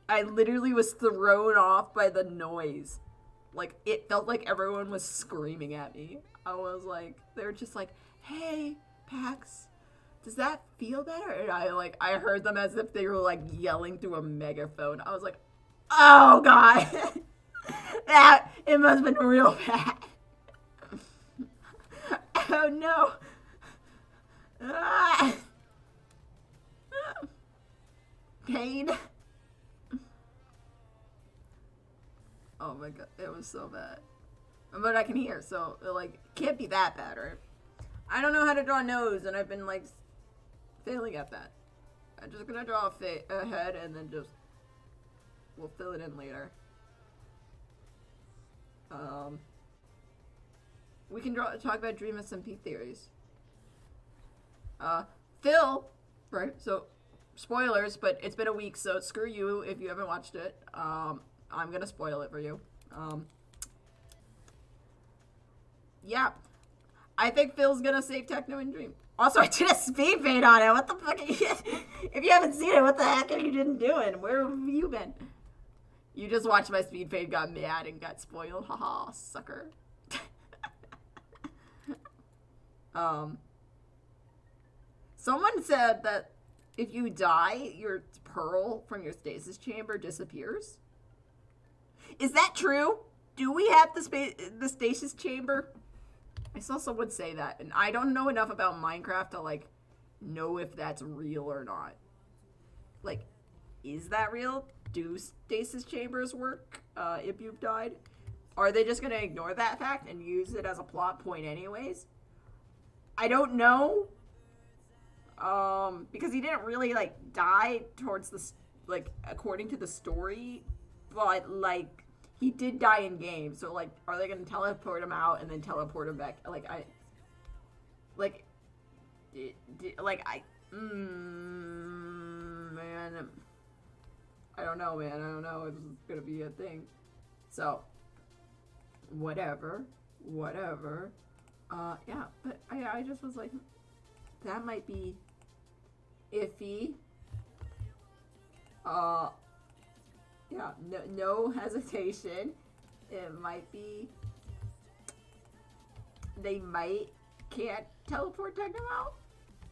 I literally was thrown off by the noise. Like, it felt like everyone was screaming at me. I was like, they were just like, hey, Pax, does that feel better? And I heard them as if they were, like, yelling through a megaphone. I was like, oh, God. It must have been real bad. Oh, no. Ah. Pain. Oh my god, it was so bad. But I can hear, so, like, can't be that bad, right? I don't know how to draw a nose, and I've been, like, failing at that. I'm just gonna draw a head, and then just, we'll fill it in later. We can talk about Dream SMP theories. Phil, right, so, spoilers, but it's been a week, so screw you if you haven't watched it. I'm gonna spoil it for you. Yeah. I think Phil's gonna save Techno and Dream. Also, I did a speed fade on it. What the fuck? If you haven't seen it, what the heck are you doing? Where have you been? You just watched my speed fade, got mad, and got spoiled. Haha, sucker. Someone said that if you die, your pearl from your stasis chamber disappears. Is that true? Do we have the stasis chamber? I saw someone say that, and I don't know enough about Minecraft to, like, know if that's real or not. Like, is that real? Do stasis chambers work if you've died? Are they just gonna ignore that fact and use it as a plot point anyways? I don't know. Because he didn't really, like, die towards the, like, according to the story, but, like, he did die in game, so, like, are they gonna teleport him out and then teleport him back? Like, man, I don't know, man, I don't know if it's gonna be a thing, so, whatever, yeah, but I just was like, that might be iffy. Yeah, no hesitation. It might be. They can't teleport Techno out,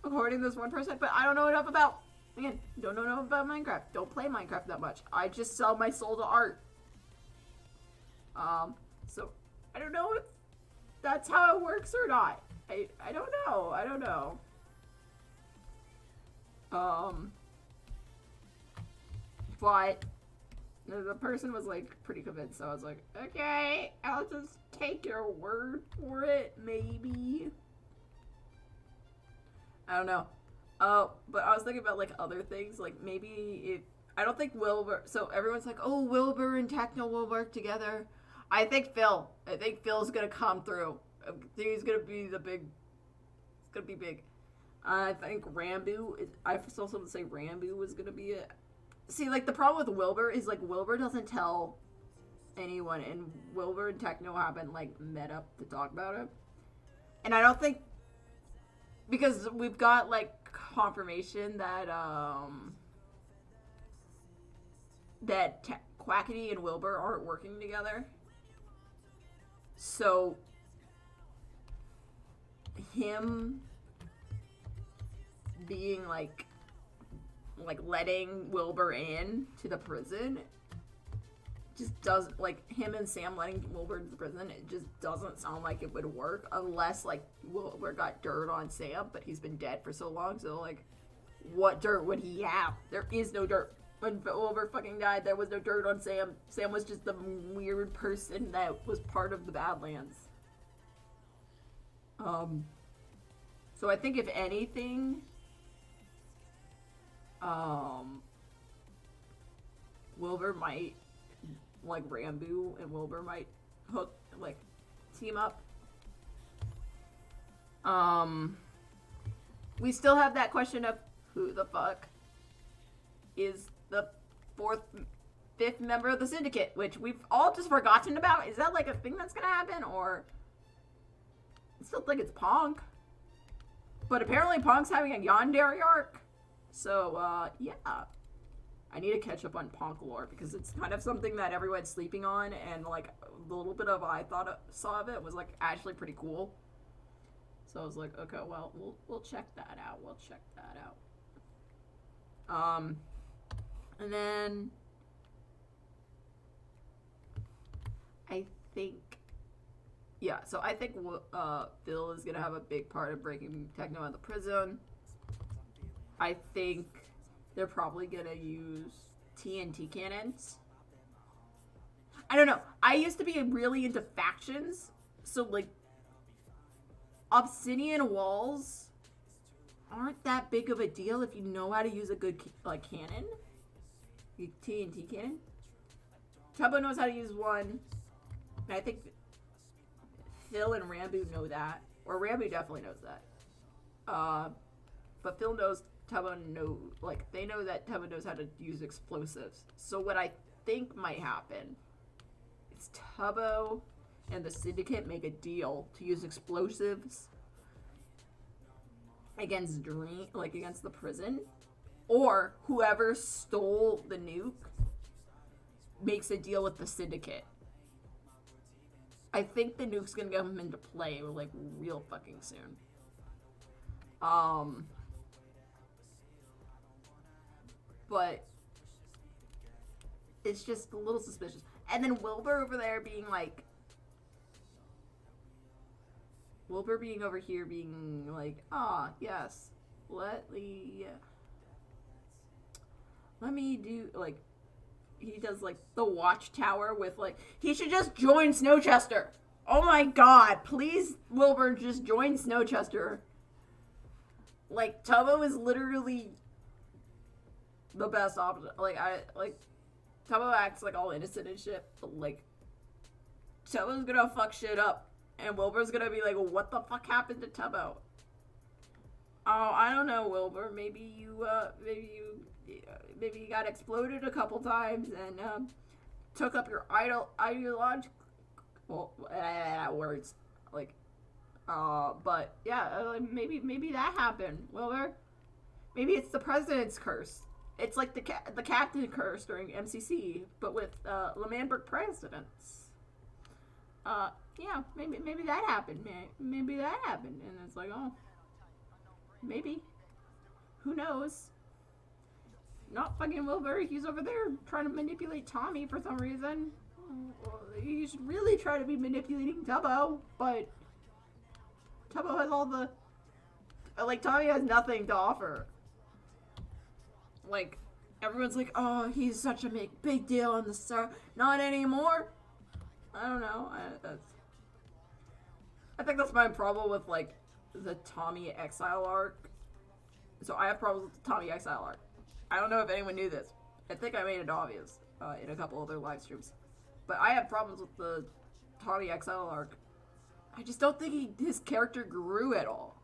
according to this one person. But I don't know enough about. Again, don't know enough about Minecraft. Don't play Minecraft that much. I just sell my soul to art. So I don't know if that's how it works or not. I don't know. I don't know. But the person was, like, pretty convinced, so I was like, okay, I'll just take your word for it, maybe. I don't know. But I was thinking about, like, other things, like, maybe if, I don't think Wilbur, so everyone's like, oh, Wilbur and Techno will work together. I think Phil's gonna come through. I think he's gonna be it's gonna be big. I think Rambo, I saw someone say Rambo was gonna be it. See, like, the problem with Wilbur is, like, Wilbur doesn't tell anyone, and Wilbur and Techno haven't, like, met up to talk about it. And I don't think, because we've got, like, confirmation that, Quackity and Wilbur aren't working together. So, him being, like, letting Wilbur in to the prison just doesn't, like, him and Sam letting Wilbur into prison, it just doesn't sound like it would work unless, like, Wilbur got dirt on Sam, but he's been dead for so long, so, like, what dirt would he have? There is no dirt. When Wilbur fucking died, there was no dirt on Sam. Sam was just the weird person that was part of the Badlands. So I think if anything, Wilbur might, like, Rambo and Wilbur might team up. We still have that question of who the fuck is the fifth member of the syndicate, which we've all just forgotten about. Is that, like, a thing that's gonna happen, or I still think it's Ponk. But apparently Ponk's having a yandere arc. So, yeah. I need to catch up on Ponk lore because it's kind of something that everyone's sleeping on, and, like, the little bit of saw of it was, like, actually pretty cool. So I was like, okay, well, we'll check that out. We'll check that out. And then I think, yeah, so I think Phil is gonna have a big part of breaking Techno out of the prison. I think they're probably gonna use TNT cannons. I don't know. I used to be really into factions, so, like, obsidian walls aren't that big of a deal if you know how to use a good, like, cannon. TNT cannon. Tubbo knows how to use one. And I think Phil and Rambo know that. Or Rambo definitely knows that. But Phil knows Tubbo they know that Tubbo knows how to use explosives. So what I think might happen is Tubbo and the Syndicate make a deal to use explosives against against the prison. Or whoever stole the nuke makes a deal with the Syndicate. I think the nuke's gonna come into play, like, real fucking soon. But it's just a little suspicious. And then Wilbur over there being like, over here being like, yes, let me do, like, he does, like, the watchtower with, like, he should just join Snowchester. Oh my god, please, Wilbur, just join Snowchester. Like, Tubbo is literally the best option. Tubbo acts, like, all innocent and shit, but, like, Tubbo's gonna fuck shit up, and Wilbur's gonna be like, what the fuck happened to Tubbo? Oh, I don't know, Wilbur, maybe you got exploded a couple times and took up your ideological words, like, but yeah, maybe that happened, Wilbur. Maybe it's the president's curse. It's like the captain curse during MCC, but with L'Manberg presidents. Yeah, maybe that happened. Maybe that happened, and it's like, oh, maybe. Who knows? Not fucking Wilbur. He's over there trying to manipulate Tommy for some reason. He should really try to be manipulating Tubbo, but Tubbo has all the... Like, Tommy has nothing to offer. Like, everyone's like, oh, he's such a big deal on the star. Not anymore. I don't know. I think that's my problem with, like, the Tommy Exile arc. So I have problems with the Tommy Exile arc. I don't know if anyone knew this. I think I made it obvious in a couple other live streams. But I have problems with the Tommy Exile arc. I just don't think his character grew at all.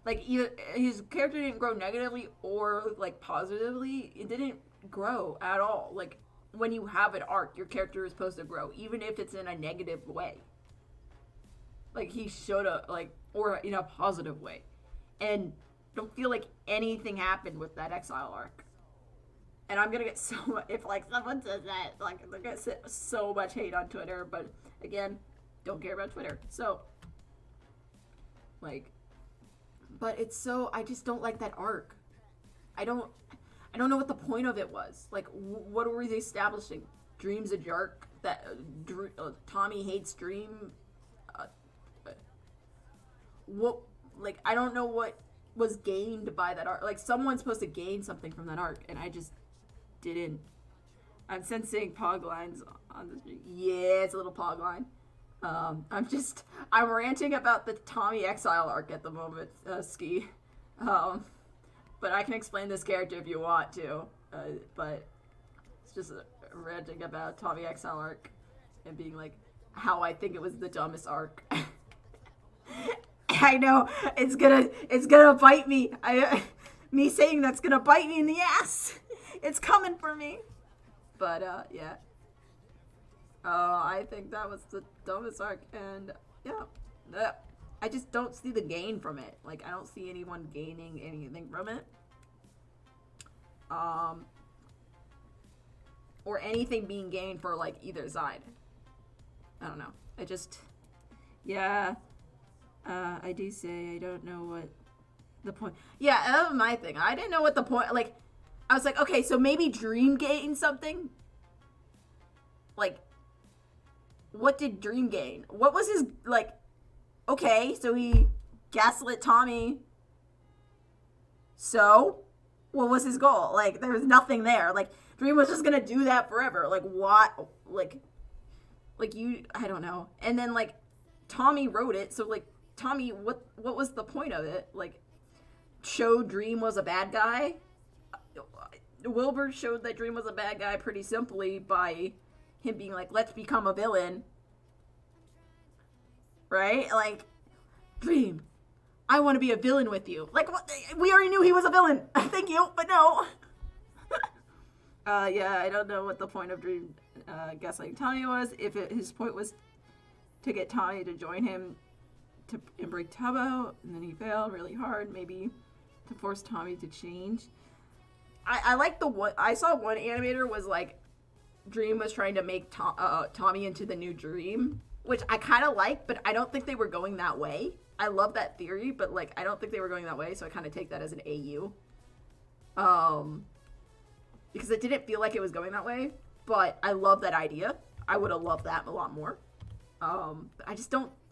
Like, either his character didn't grow negatively or, like, positively. It didn't grow at all. Like, when you have an arc, your character is supposed to grow, even if it's in a negative way. Like, he should have, like, or in a positive way. And don't feel like anything happened with that Exile arc. And I'm gonna get if, like, someone says that, like, they're gonna get so much hate on Twitter, but, again, don't care about Twitter. So, like, but it's so, I just don't like that arc. I don't know what the point of it was. Like, what were they establishing? Dream's a jerk, that Tommy hates Dream. What, like, I don't know what was gained by that arc. Like, someone's supposed to gain something from that arc, and I just didn't. I'm sensing pog lines on the street. Yeah, it's a little pog line. I'm ranting about the Tommy Exile arc at the moment, Ski. But I can explain this character if you want to. But it's just ranting about Tommy Exile arc and being like, how I think it was the dumbest arc. I know it's gonna bite me. Me saying that's gonna bite me in the ass. It's coming for me. But yeah. I think that was the dumbest arc, and yeah, I just don't see the gain from it. Like, I don't see anyone gaining anything from it. Or anything being gained for, like, either side. I don't know. I just, yeah, I do say I don't know what the point. Yeah, that was my thing. I didn't know what the point, like, I was like, okay, so maybe Dream gained something? Like, what did Dream gain? What was his, like, okay, so he gaslit Tommy. So, what was his goal? Like, there was nothing there. Like, Dream was just gonna do that forever. Like, what? Like you, I don't know. And then, like, Tommy wrote it, so, like, Tommy, what was the point of it? Like, show Dream was a bad guy? Wilbur showed that Dream was a bad guy pretty simply by him being like, let's become a villain. Right? Like, Dream, I want to be a villain with you. Like, what? We already knew he was a villain. Thank you, but no. Yeah, I don't know what the point of Dream gaslighting Tommy was. If his point was to get Tommy to join him and break Tubbo, and then he failed really hard, maybe to force Tommy to change. I like the one, I saw one animator was like, Dream was trying to make Tommy into the new Dream, which I kind of like, but I don't think they were going that way. I love that theory, but, like, I don't think they were going that way, so I kind of take that as an AU. Because it didn't feel like it was going that way, but I love that idea. I would have loved that a lot more. I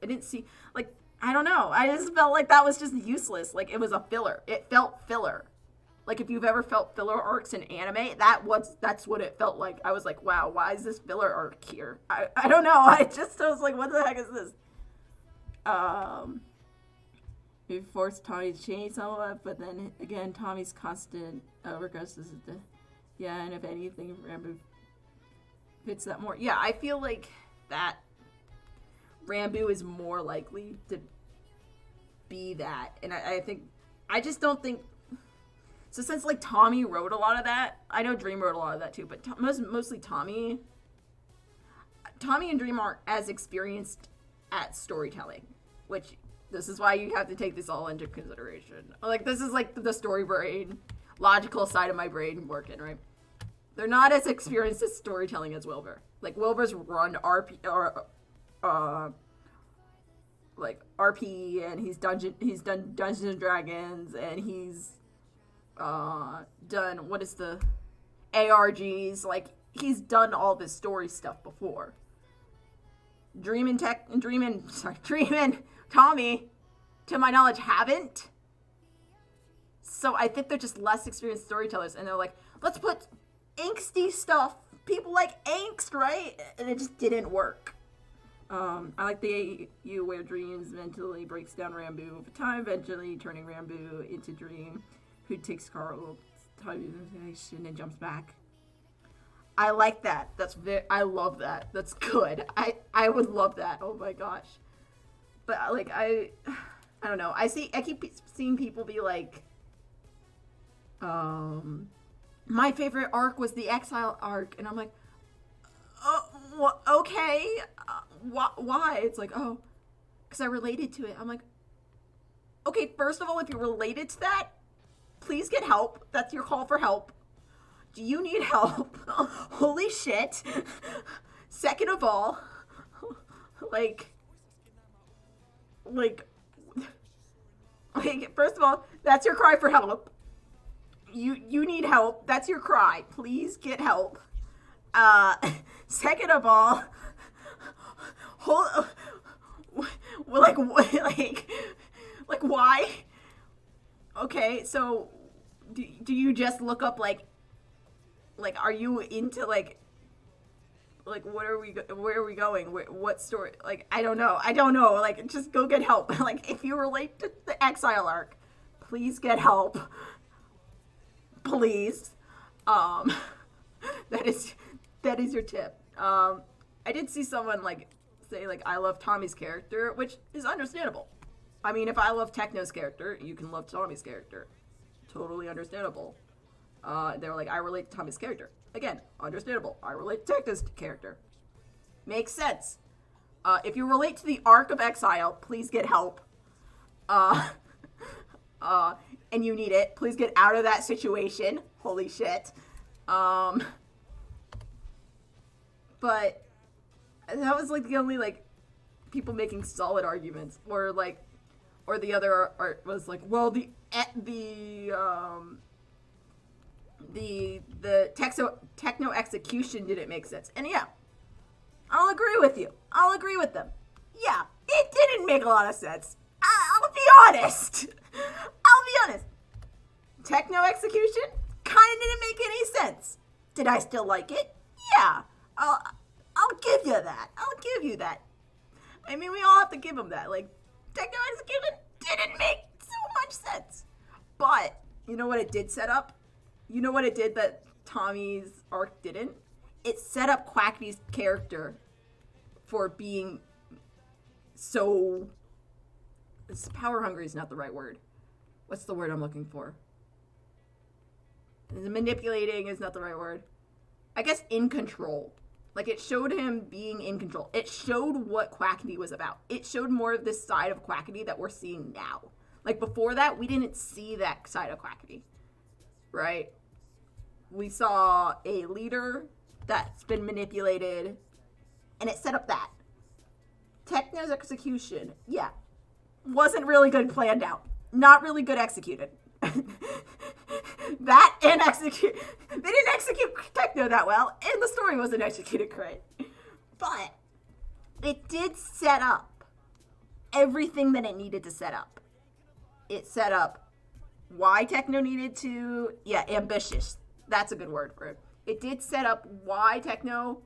didn't see, like, I don't know. I just felt like that was just useless. Like, it was a filler. It felt filler. Like, if you've ever felt filler arcs in anime, that's what it felt like. I was like, wow, why is this filler arc here? I don't know. I was like, what the heck is this? He forced Tommy to change somewhat, but then again, Tommy's constant regress is yeah, and if anything, Rambo fits that more. Yeah, I feel like that Rambo is more likely to be that, and I just don't think. So since, like, Tommy wrote a lot of that, I know Dream wrote a lot of that too, but mostly Tommy and Dream aren't as experienced at storytelling, which this is why you have to take this all into consideration. Like, this is like the story brain, logical side of my brain working, right? They're not as experienced at storytelling as Wilbur. Like, Wilbur's run RP, RP, and he's done Dungeons and Dragons, and he's done, what is the ARGs, like, he's done all this story stuff before. Dream and Tommy, to my knowledge, haven't. So I think they're just less experienced storytellers, and they're like, let's put angsty stuff. People like angst, right? And it just didn't work. I like the AU where Dreams mentally breaks down Rambo over time, eventually turning Rambo into Dream, who takes Carl's time and jumps back. I like that. I love that. That's good. I would love that. Oh my gosh. But, like, I don't know. I keep seeing people be like, my favorite arc was the Exile arc, and I'm like, okay, why? It's like, oh, because I related to it. I'm like, okay, first of all, if you're related to that, please get help. That's your call for help. Do you need help? Holy shit. Second of all, like, first of all, that's your cry for help. You need help. That's your cry. Please get help. Uh, second of all, hold, like why? Okay, so do you just look up like are you into like where are we going? What story? Like I don't know. Like just go get help. Like if you relate to the Exile arc, please get help. Please. That is your tip. I did see someone like say like I love Tommy's character, which is understandable. I mean, if I love Techno's character, you can love Tommy's character. Totally understandable. They were like, I relate to Tommy's character. Again, understandable. I relate to Techno's character. Makes sense. If you relate to the arc of Exile, please get help. And you need it. Please get out of that situation. Holy shit. But that was like the only like people making solid arguments, or the other art was like, well, the techno execution didn't make sense. And yeah, I'll agree with you. I'll agree with them. Yeah, it didn't make a lot of sense. I'll be honest. Techno execution kind of didn't make any sense. Did I still like it? Yeah. I'll give you that. I mean, we all have to give them that. Like, techno execution didn't make so much sense. But, you know what it did set up? You know what it did that Tommy's arc didn't? It set up Quackity's character for being so... Power hungry is not the right word. What's the word I'm looking for? Manipulating is not the right word. I guess in control. Like, it showed him being in control. It showed what Quackity was about. It showed more of this side of Quackity that we're seeing now. Like, before that, we didn't see that side of Quackity. Right? We saw a leader that's been manipulated, and it set up that. Techno's execution, yeah, wasn't really good planned out. Not really good executed. That and execute. They didn't execute Techno that well, and the story wasn't executed great. But it did set up everything that it needed to set up. It set up why Techno needed to, ambitious. That's a good word for it. It did set up why Techno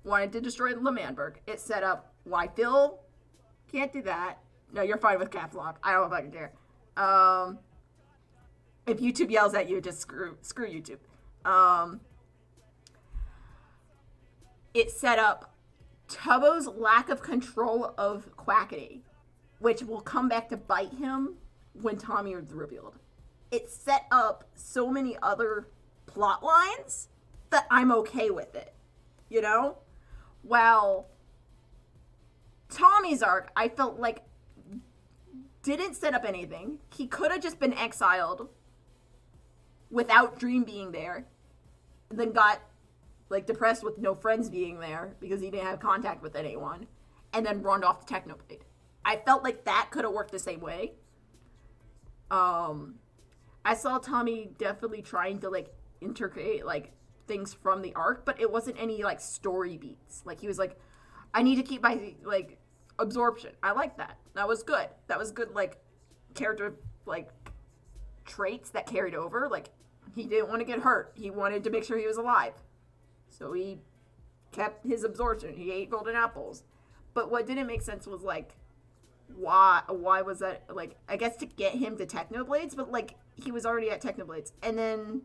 wanted to destroy L'Manberg. It set up why Phil can't do that. No, you're fine with caps lock. I don't fucking care. If YouTube yells at you, just screw YouTube. It set up Tubbo's lack of control of Quackity, which will come back to bite him when Tommy is revealed. It set up so many other plot lines that I'm okay with it. You know? While Tommy's arc, I felt like didn't set up anything. He could have just been exiled without Dream being there, and then got like depressed with no friends being there because he didn't have contact with anyone, and then run off the Technoblade. I felt like that could have worked the same way. I saw Tommy definitely trying to like integrate like things from the arc, but it wasn't any like story beats. Like he was like, I need to keep my like absorption. I like that. That was good. Like character like traits that carried over. Like he didn't want to get hurt. He wanted to make sure he was alive. So he kept his absorption. He ate golden apples. But what didn't make sense was like why was that, like, I guess to get him to Technoblades, but like he was already at Technoblades. And then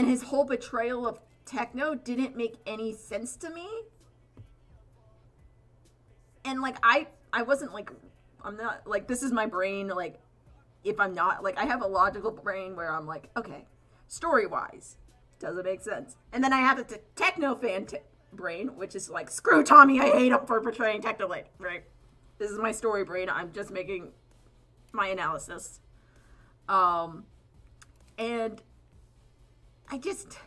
his whole betrayal of Techno didn't make any sense to me. And like I wasn't like, I'm not like, this is my brain, like if I'm not like, I have a logical brain where I'm like, okay, story wise doesn't make sense. And then I have the Techno fan brain, which is like, screw Tommy, I hate him for portraying Technoblade, right? This is my story brain. I'm just making my analysis. And I just,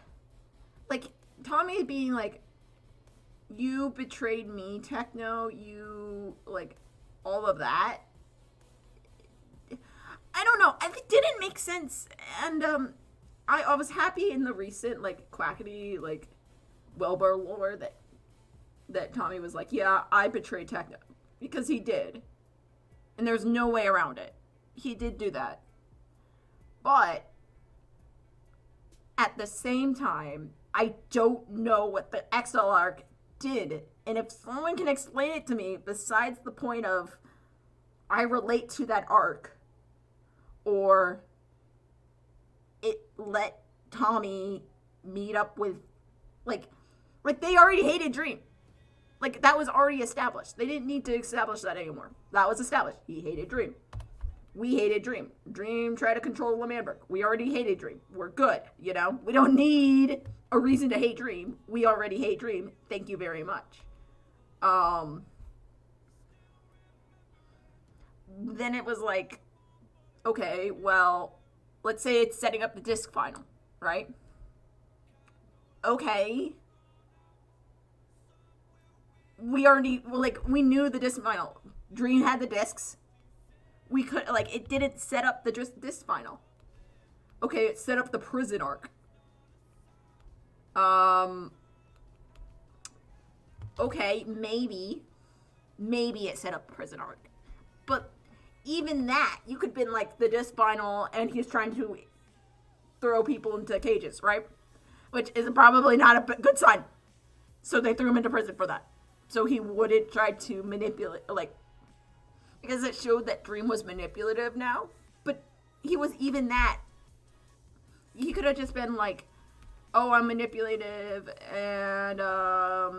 like, Tommy being like, you betrayed me, Techno, you, like, all of that. I don't know. It didn't make sense. And, I was happy in the recent, like, Quackity, like, Wilbur lore that Tommy was like, yeah, I betrayed Techno. Because he did. And there's no way around it. He did do that. But at the same time, I don't know what the XL arc did. And if someone can explain it to me, besides the point of I relate to that arc, or it let Tommy meet up with, like they already hated Dream. Like, that was already established. They didn't need to establish that anymore. That was established. He hated Dream. We hated Dream. Dream tried to control L'Manberg. We already hated Dream. We're good, you know? We don't need a reason to hate Dream. We already hate Dream. Thank you very much. Then it was like, okay, well, let's say it's setting up the disc final, right? Okay. We already, we knew the disc final. Dream had the discs. We could, it didn't set up the disc final. Okay, it set up the prison arc. Okay, maybe it set up the prison arc. But even that, you could have been like the disc final and he's trying to throw people into cages, right? Which is probably not a good sign. So they threw him into prison for that. So he wouldn't try to manipulate, because it showed that Dream was manipulative now. But he was even that. He could have just been like, oh, I'm manipulative, and I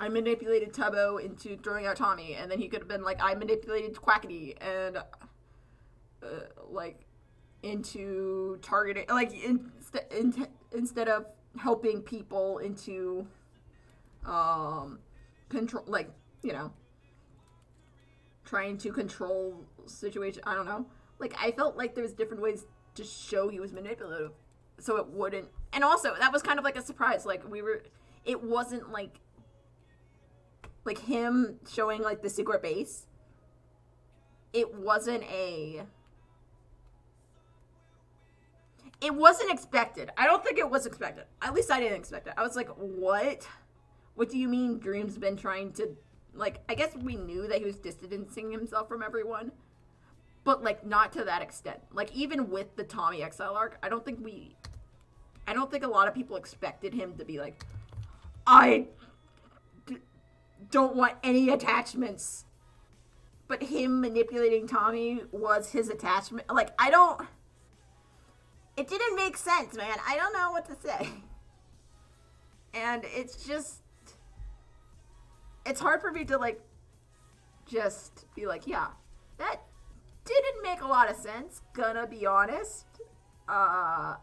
manipulated Tubbo into throwing out Tommy. And then he could have been like, I manipulated Quackity, and, into targeting, instead of helping people into control, trying to control situation. I don't know. I felt like there's different ways to show he was manipulative, so it wouldn't. And also, that was kind of like a surprise. It wasn't like him showing the secret base. It wasn't expected. I don't think it was expected. At least I didn't expect it. I was like, what? What do you mean Dream's been trying to, I guess we knew that he was distancing himself from everyone, but, not to that extent. Even with the Tommy XL arc, I don't think a lot of people expected him to be like, I don't want any attachments. But him manipulating Tommy was his attachment. It didn't make sense, man. I don't know what to say. And it's just, it's hard for me to, just be like, yeah, that didn't make a lot of sense, gonna be honest. But,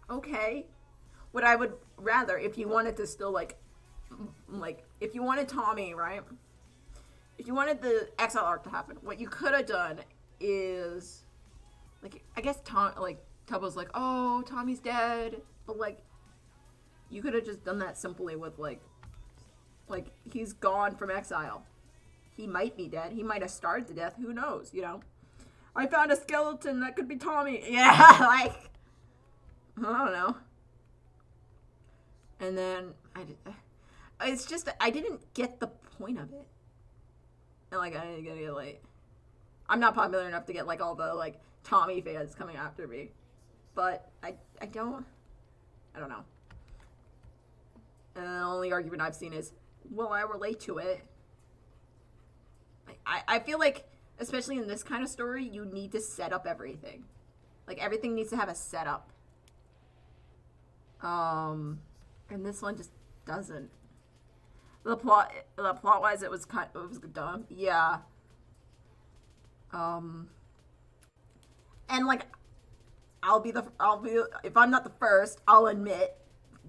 okay. What I would rather, if you wanted to still, if you wanted Tommy, right? If you wanted the XL arc to happen, what you could have done is, I guess Tubbo's like, oh, Tommy's dead. But, you could have just done that simply with, he's gone from exile. He might be dead. He might have starved to death. Who knows, you know? I found a skeleton that could be Tommy. Yeah, I don't know. And then, it's just, I didn't get the point of it. And, I didn't get it, I'm not popular enough to get, all the, Tommy fans coming after me. But I don't know. And the only argument I've seen is, will I relate to it? I feel like, especially in this kind of story, you need to set up everything. Everything needs to have a setup. And this one just doesn't. The plot-wise, it was dumb. Yeah. And if I'm not the first, I'll admit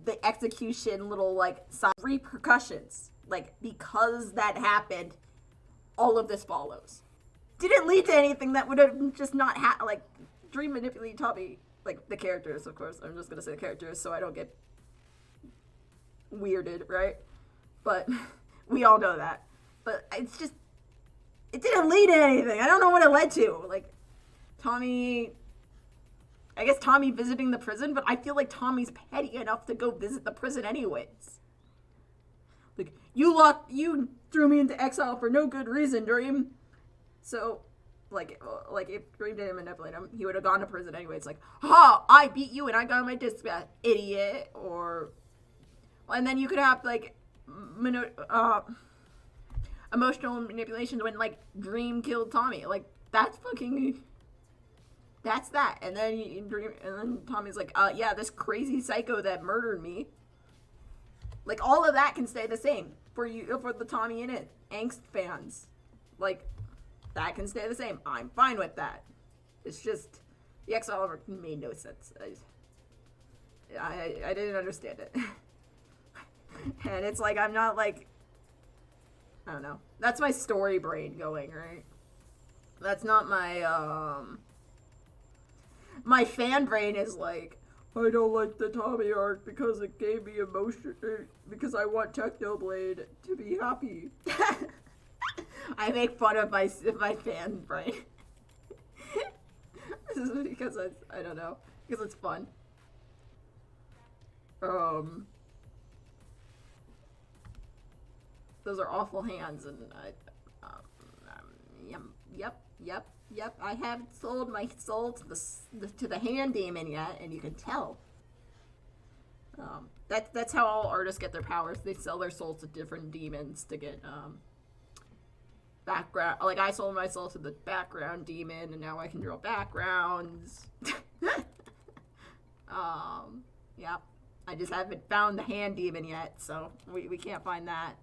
the execution little side repercussions. Because that happened, all of this follows. Didn't lead to anything that would have just not Dream manipulating Tommy, the characters, of course. I'm just gonna say the characters so I don't get weirded, right? But we all know that. But it's just, it didn't lead to anything. I don't know what it led to. Tommy I guess Tommy visiting the prison, but I feel like Tommy's petty enough to go visit the prison anyways. Like, you threw me into exile for no good reason, Dream. So, like if Dream didn't manipulate him, he would have gone to prison anyways. Like, ha, I beat you and I got my dispatch, idiot. And then you could have, like, emotional manipulations when, like, Dream killed Tommy. Like, that's that. And then Tommy's like, yeah, this crazy psycho that murdered me. Like, all of that can stay the same for the Tommy and It Angst fans. Like, that can stay the same. I'm fine with that. It's just, the Exile made no sense. I didn't understand it. And it's like, I'm not like, I don't know. That's my story brain going, right? That's not my, my fan brain is like, I don't like the Tommy arc because it gave me emotion, because I want Technoblade to be happy. I make fun of my fan brain. This is because I don't know, because it's fun. Those are awful hands, and yep. I haven't sold my soul to the hand demon yet, and you can tell. That's how all artists get their powers. They sell their souls to different demons to get background. Like, I sold my soul to the background demon, and now I can draw backgrounds. Yeah. I just haven't found the hand demon yet, so we can't find that.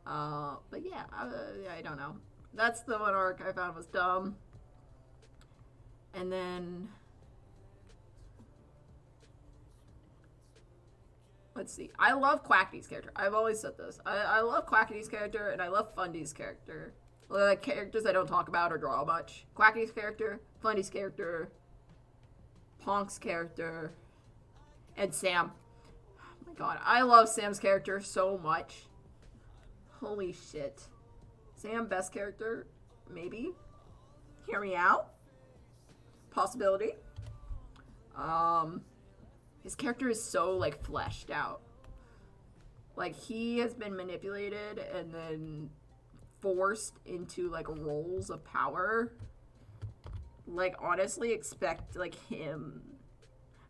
But yeah, I don't know. That's the one arc I found was dumb. And then, let's see. I love Quackity's character. I've always said this. I love Quackity's character, and I love Fundy's character. Like, characters I don't talk about or draw much. Quackity's character, Fundy's character, Ponk's character, and Sam. Oh my god, I love Sam's character so much. Holy shit. Sam, best character? Maybe? Hear me out? Possibility. His character is so, like, fleshed out. Like, he has been manipulated and then forced into, like, roles of power. Like, honestly, expect, like, him.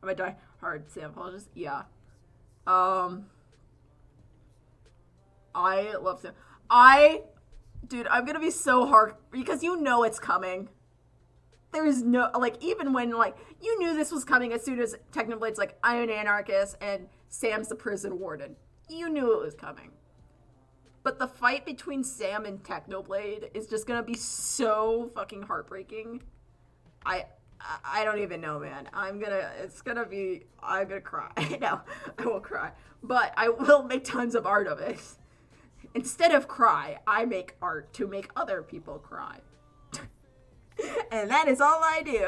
I'm a die-hard Sam apologist. Yeah. I love Sam. Dude, I'm gonna be so hard, because you know it's coming. There's no, like, even when, like, you knew this was coming as soon as Technoblade's like, I'm an anarchist and Sam's the prison warden. You knew it was coming. But the fight between Sam and Technoblade is just gonna be so fucking heartbreaking. I don't even know, man. I'm gonna cry. No, I won't cry. But I will make tons of art of it. Instead of cry, I make art to make other people cry. And that is all I do.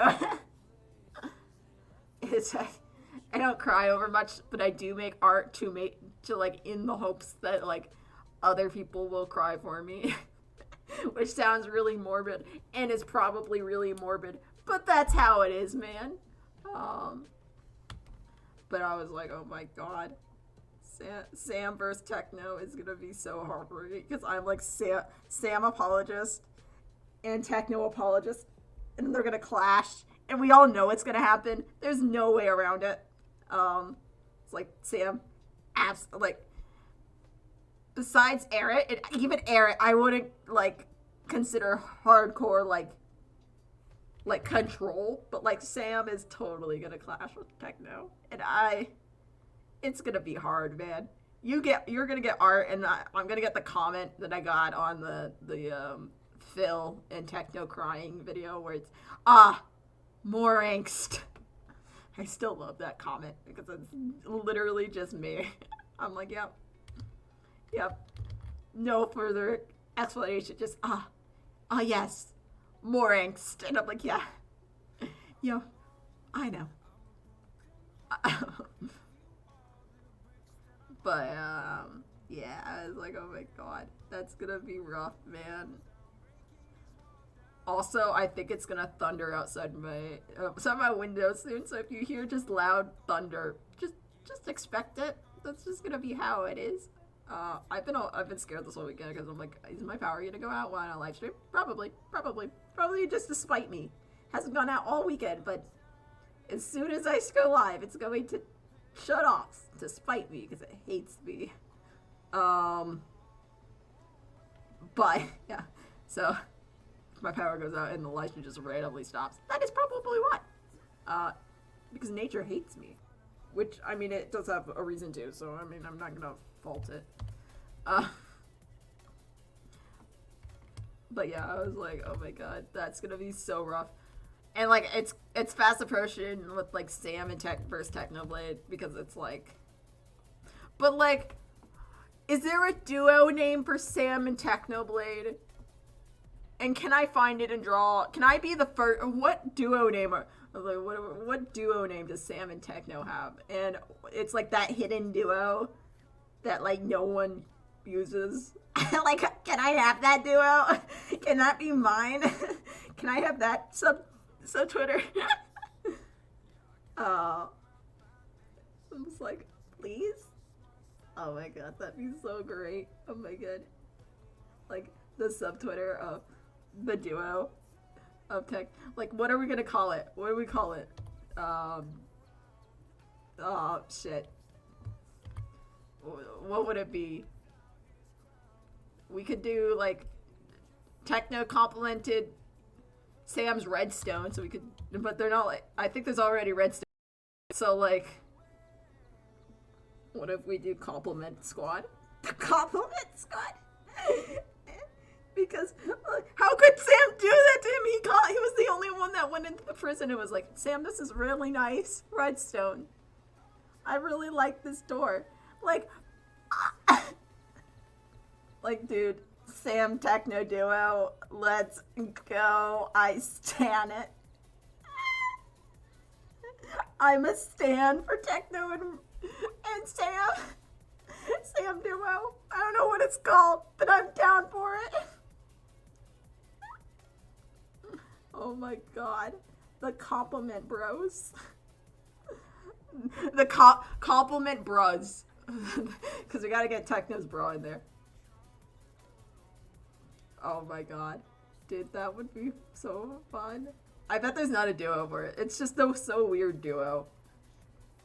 I don't cry over much, but I do make art to like, in the hopes that, like, other people will cry for me. Which sounds really morbid, and is probably really morbid, but that's how it is, man. But I was like, oh my god. Sam versus Techno is gonna be so heartbreaking, because I'm like Sam apologist and Techno apologist, and they're gonna clash, and we all know it's gonna happen. There's no way around it. It's like Sam, like, besides Eret, even Eret, I wouldn't, like, consider hardcore, like control, but, like, Sam is totally gonna clash with Techno, and it's gonna be hard, man. You're gonna get art, and I'm gonna get the comment that I got on the Phil and Techno crying video where it's, more angst. I still love that comment because it's literally just me. I'm like, yep. No further explanation. Just, yes. More angst. And I'm like, yeah. I know. But, yeah, I was like, oh my god, that's gonna be rough, man. Also, I think it's gonna thunder outside my window soon. So if you hear just loud thunder, just expect it. That's just gonna be how it is. I've been scared this whole weekend because I'm like, is my power gonna go out while on a live stream? Probably just to spite me. Hasn't gone out all weekend, but as soon as I go live, it's going to shut off to spite me because it hates me. But yeah, so if my power goes out and the live stream just randomly stops, that is probably why. Because nature hates me, which I mean it does have a reason to. So I mean I'm not gonna fault it. But yeah, I was like, oh my god, that's gonna be so rough. And like it's fast approaching with like Sam and versus Technoblade because it's like, but like, is there a duo name for Sam and Technoblade? And can I find it and draw? Can I be the first? What duo name what duo name does Sam and Techno have? And it's like that hidden duo that like no one uses. Like, can I have that duo? Can that be mine? Can I have that sub Twitter? I was like, please? Oh my god, that'd be so great. Oh my god. Like, the sub Twitter of the duo of Tech. Like, what are we gonna call it? What do we call it? Oh, shit. What would it be? We could do, like, Techno complimented Sam's Redstone, so we could, but they're not, like, I think there's already Redstone. So, like, what if we do Compliment Squad? The Compliment Squad? Because, how could Sam do that to him? He was the only one that went into the prison and was like, Sam, this is really nice. Redstone. I really like this door. Like, dude, Sam Techno duo, let's go. I stan it. I'm a stan for Techno and Sam. Sam duo. I don't know what it's called, but I'm down for it. Oh my god. The compliment bros. The compliment bros. Because we gotta get Techno's bro in there. Oh my god. Dude, that would be so fun. I bet there's not a duo for it. It's just so weird duo.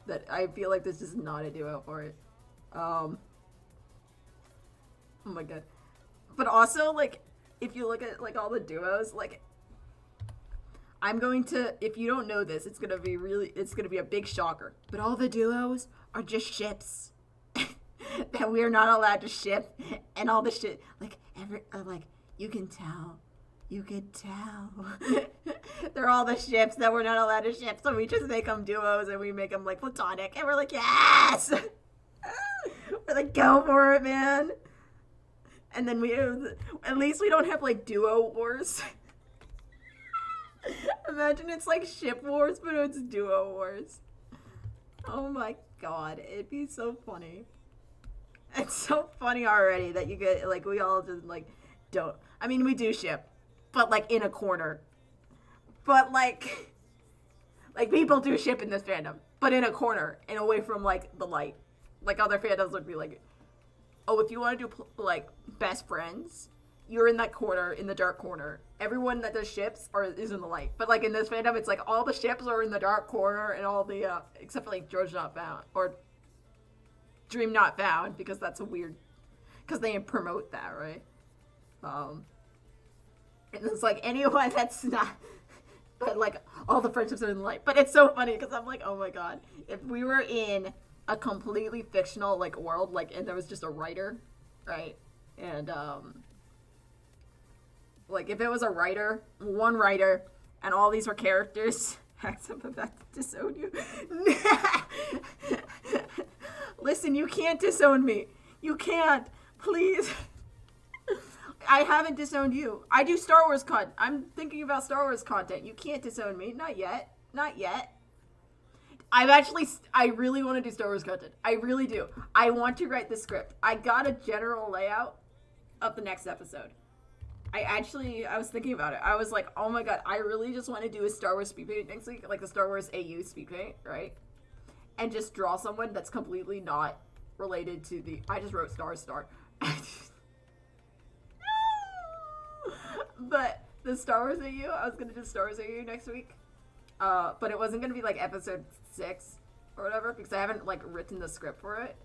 That I feel like there's just not a duo for it. Oh my god. But also, like, if you look at, like, all the duos, like, I'm going to, if you don't know this, it's gonna be a big shocker. But all the duos are just ships. That we are not allowed to ship. And all the shit, like, you can tell. You could tell. They're all the ships that we're not allowed to ship, so we just make them duos and we make them, like, platonic. And we're like, yes! We're like, go for it, man. And then at least we don't have, like, duo wars. Imagine it's like ship wars, but it's duo wars. Oh my god, it'd be so funny. It's so funny already that you get, like, we all just, like, don't. I mean, we do ship, but, like, in a corner. But, like people do ship in this fandom, but in a corner and away from, like, the light. Like, other fandoms would be like, oh, if you want to do, like, best friends, you're in that corner, in the dark corner. Everyone that does ships is in the light. But, like, in this fandom, it's like all the ships are in the dark corner and all the, except for, like, George Not Found, or Dream Not Found, because that's a weird, because they promote that, right? And it's like anyone that's not, but, like, all the friendships are in the light. But it's so funny because I'm like, oh my god, if we were in a completely fictional, like, world, like, and there was just a writer, right? And like, if it was a writer, one writer, and all these were characters, except I'm about to disown you. Listen, you can't disown me. You can't. Please. I haven't disowned you. I do Star Wars content. I'm thinking about Star Wars content. You can't disown me. Not yet. Not yet. I really want to do Star Wars content. I really do. I want to write the script. I got a general layout of the next episode. I was thinking about it. I was like, oh my god, I really just want to do a Star Wars speed paint next week, like the Star Wars AU speed paint, right? And just draw someone that's completely not related to the. I just wrote Star. But the Star Wars AU, I was gonna do Star Wars AU next week, but it wasn't gonna be like episode 6 or whatever because I haven't like written the script for it.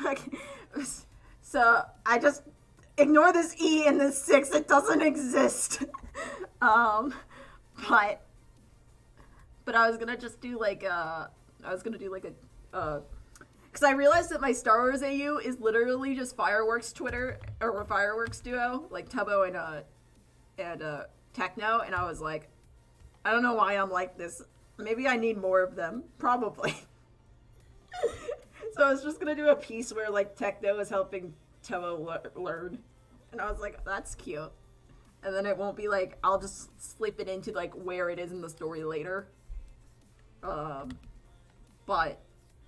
Okay. So I just ignore this E and this 6. It doesn't exist. But I was gonna just do like because I realized that my Star Wars AU is literally just Fireworks Twitter or Fireworks duo, like Tubbo and Techno, and I was like, I don't know why I'm like this. Maybe I need more of them. Probably. So I was just gonna do a piece where like Techno is helping Tubbo learn, and I was like, that's cute. And then it won't be like I'll just slip it into like where it is in the story later. But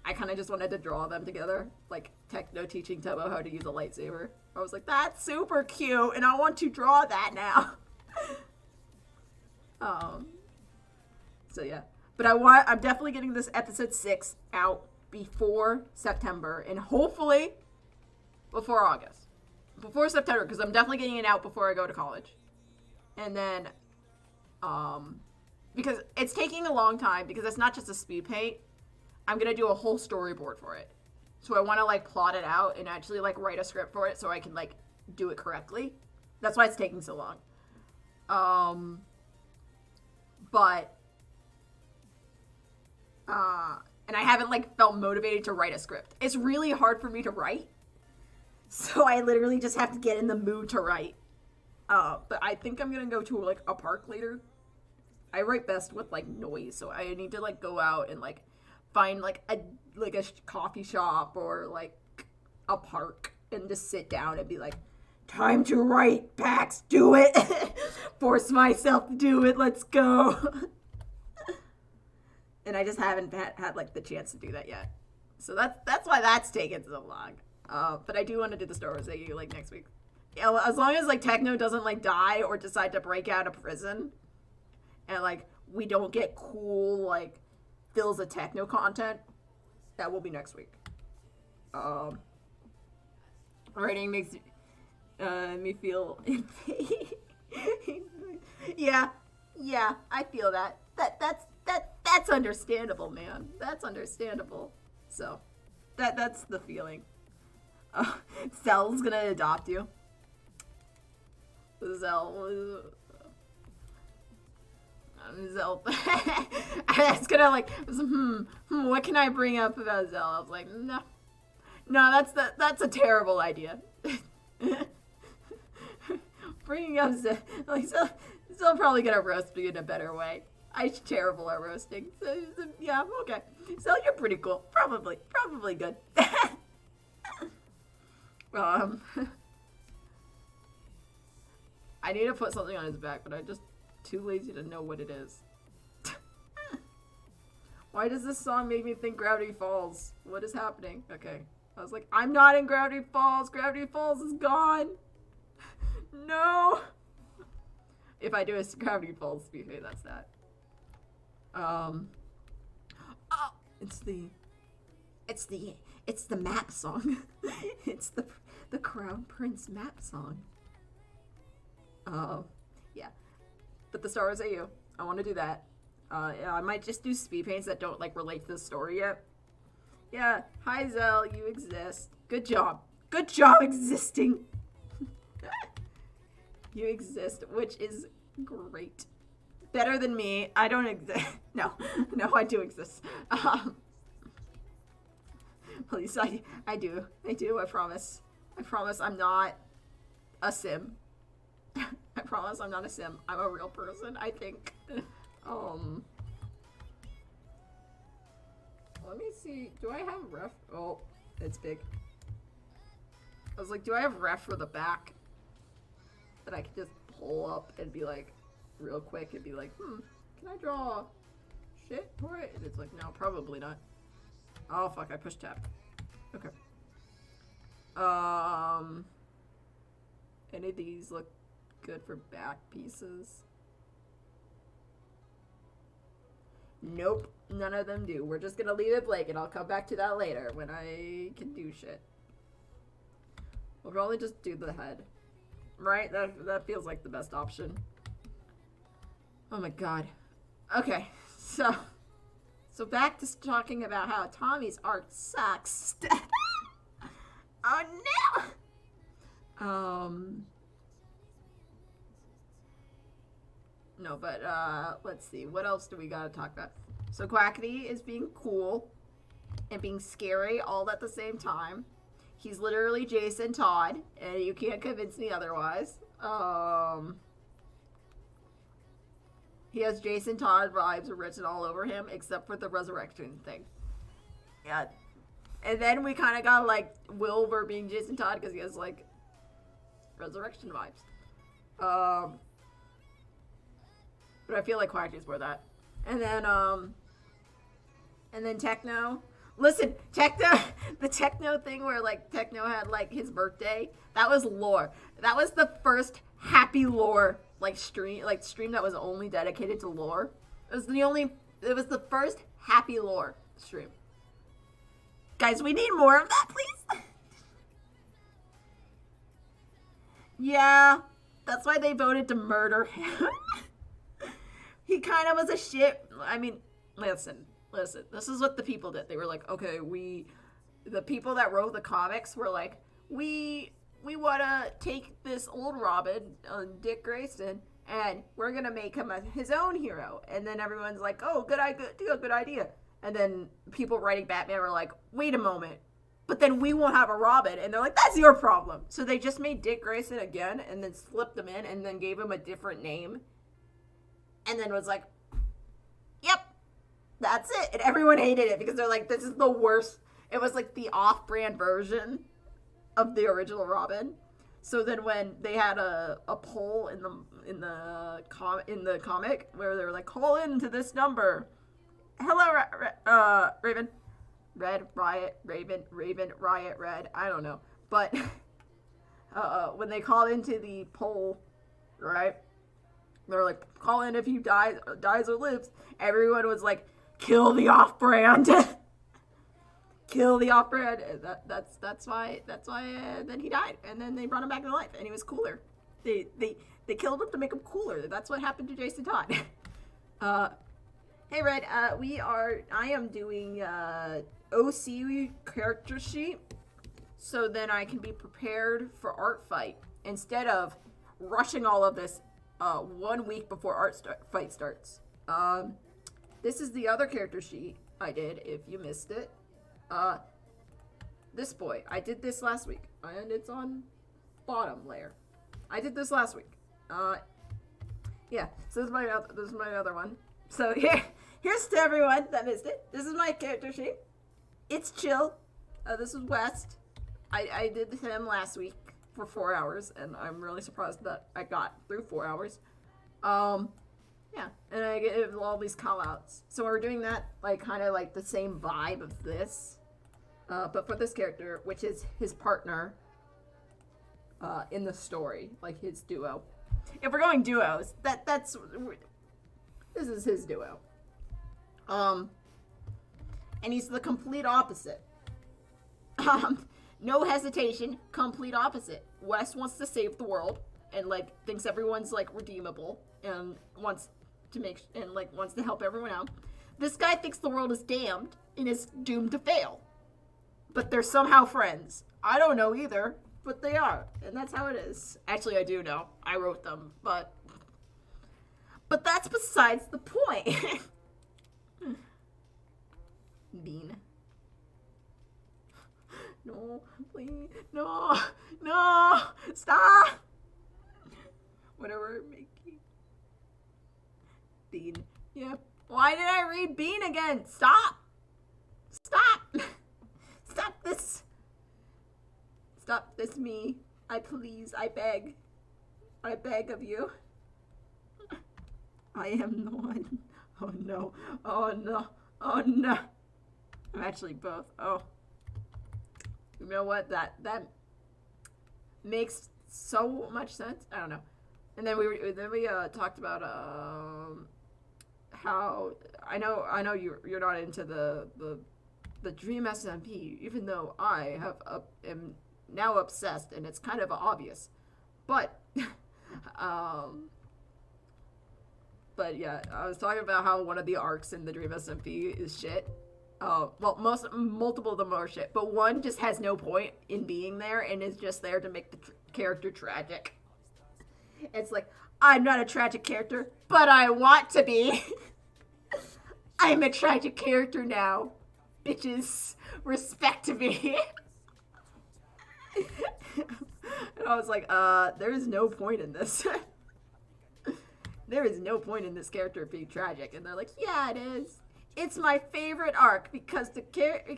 I kind of just wanted to draw them together, like Techno teaching Tubbo how to use a lightsaber. I was like, that's super cute, and I want to draw that now. So yeah, but I'm definitely getting this episode 6 out before September, and hopefully before August. Before September, because I'm definitely getting it out before I go to college. And then, because it's taking a long time, because it's not just a speed paint, I'm going to do a whole storyboard for it. So I want to, like, plot it out and actually, like, write a script for it so I can, like, do it correctly. That's why it's taking so long. And I haven't, like, felt motivated to write a script. It's really hard for me to write. So I literally just have to get in the mood to write. But I think I'm going to go to, like, a park later. I write best with, like, noise. So I need to, like, go out and, like, find, like, a coffee shop or, like, a park and just sit down and be like, time to write, Pax, do it. Force myself to do it. Let's go. And I just haven't had like the chance to do that yet. So that's why that's taken so long. But I do want to do the Star Wars AU like next week. Yeah, as long as like Techno doesn't like die or decide to break out of prison, and like we don't get cool like fills of Techno content, that will be next week. Writing makes me feel in pain. Yeah, I feel that. That's understandable, man. That's understandable. So, that's the feeling. Zell's gonna adopt you. Zell. I was gonna like, what can I bring up about Zell? I was like, no, that's a terrible idea. Bringing up Zell, like, Zell probably gonna roast me in a better way. I'm terrible at roasting. So, yeah, okay. So you're pretty cool. Probably good. I need to put something on his back, but I'm just too lazy to know what it is. Why does this song make me think Gravity Falls? What is happening? Okay. I was like, I'm not in Gravity Falls. Gravity Falls is gone. No. If I do a Gravity Falls speed paint, that's that. Oh, it's the map song. It's the Crown Prince map song. Yeah. But the Star Wars AU, I want to do that. Yeah, I might just do speed paints that don't like relate to the story yet. Yeah. Hi Zell, you exist. Good job existing. You exist, which is great. Better than me. I don't exist. No, I do exist. At least I do. I promise. I'm not a sim. I promise I'm not a sim. I'm a real person, I think. Let me see. Do I have ref? Oh, it's big. I was like, do I have ref for the back? That I can just pull up and be like, real quick and be like, can I draw shit for it? And it's like, no, probably not. Oh, fuck, I pushed tab. Okay. Any of these look good for back pieces? Nope, none of them do. We're just gonna leave it blank, and I'll come back to that later when I can do shit. We'll probably just do the head. Right? That feels like the best option. Oh my god. Okay, so back to talking about how Tommy's art sucks. Oh no! No, but, let's see. What else do we gotta talk about? So Quackity is being cool and being scary all at the same time. He's literally Jason Todd, and you can't convince me otherwise. He has Jason Todd vibes written all over him, except for the resurrection thing. Yeah. And then we kind of got, like, Wilbur being Jason Todd because he has, like, resurrection vibes. But I feel like Quackity's more that. And then Techno. Listen, Techno, the Techno thing where, like, Techno had, like, his birthday, that was lore. That was the first happy lore, stream that was only dedicated to lore. It was the first happy lore stream. Guys, we need more of that, please. Yeah, that's why they voted to murder him. He kind of was a shit. I mean, listen. This is what the people did. They were like, okay, the people that wrote the comics were like, we want to take this old Robin, Dick Grayson, and we're going to make him his own hero. And then everyone's like, oh, good idea. And then people writing Batman were like, wait a moment. But then we won't have a Robin. And they're like, that's your problem. So they just made Dick Grayson again and then slipped him in and then gave him a different name. And then was like, yep, that's it. And everyone hated it because they're like, this is the worst. It was like the off-brand version of the original Robin. So then when they had a poll in the comic where they were like, call in to this number. Hello, Raven. Red, Riot, Raven, Riot, Red. I don't know. But when they called into the poll, right? They're like, call in if you dies or lives. Everyone was like, kill the off-brand. Kill the off-brand. That's why then he died. And then they brought him back to life. And he was cooler. They killed him to make him cooler. That's what happened to Jason Todd. Hey, Red. I am doing OC character sheet. So then I can be prepared for art fight. Instead of rushing all of this 1 week before fight starts. This is the other character sheet I did, if you missed it. This boy. I did this last week. And it's on bottom layer. I did this last week. Yeah. So this is my other one. So here's to everyone that missed it. This is my character sheet. It's chill. This is West. I did him last week for 4 hours, and I'm really surprised that I got through 4 hours. Yeah, and I get all these call-outs. So we're doing that, kind of the same vibe of this, but for this character, which is his partner in the story, his duo. If we're going duos, this is his duo. And he's the complete opposite. No hesitation, complete opposite. Wes wants to save the world and thinks everyone's redeemable and wants to help everyone out. This guy thinks the world is damned and is doomed to fail. But they're somehow friends. I don't know either, but they are. And that's how it is. Actually, I do know. I wrote them, but that's besides the point. Bean. No, please. No. Stop. Whatever, Mickey. Bean. Yep. Why did I read Bean again? Stop. Stop this. Stop this, me. I beg. I beg of you. I am the one. Oh no. I'm actually both. Oh. You know what? That makes so much sense. I don't know. And then we talked about how I know you're not into the Dream SMP, even though I am now obsessed, and it's kind of obvious. But but yeah, I was talking about how one of the arcs in the Dream SMP is shit. Well, multiple of them are shit, but one just has no point in being there and is just there to make the character tragic. It's like, I'm not a tragic character, but I want to be. I'm a tragic character now. Bitches, respect me. And I was like, there is no point in this. There is no point in this character being tragic. And they're like, yeah, it is. It's my favorite arc because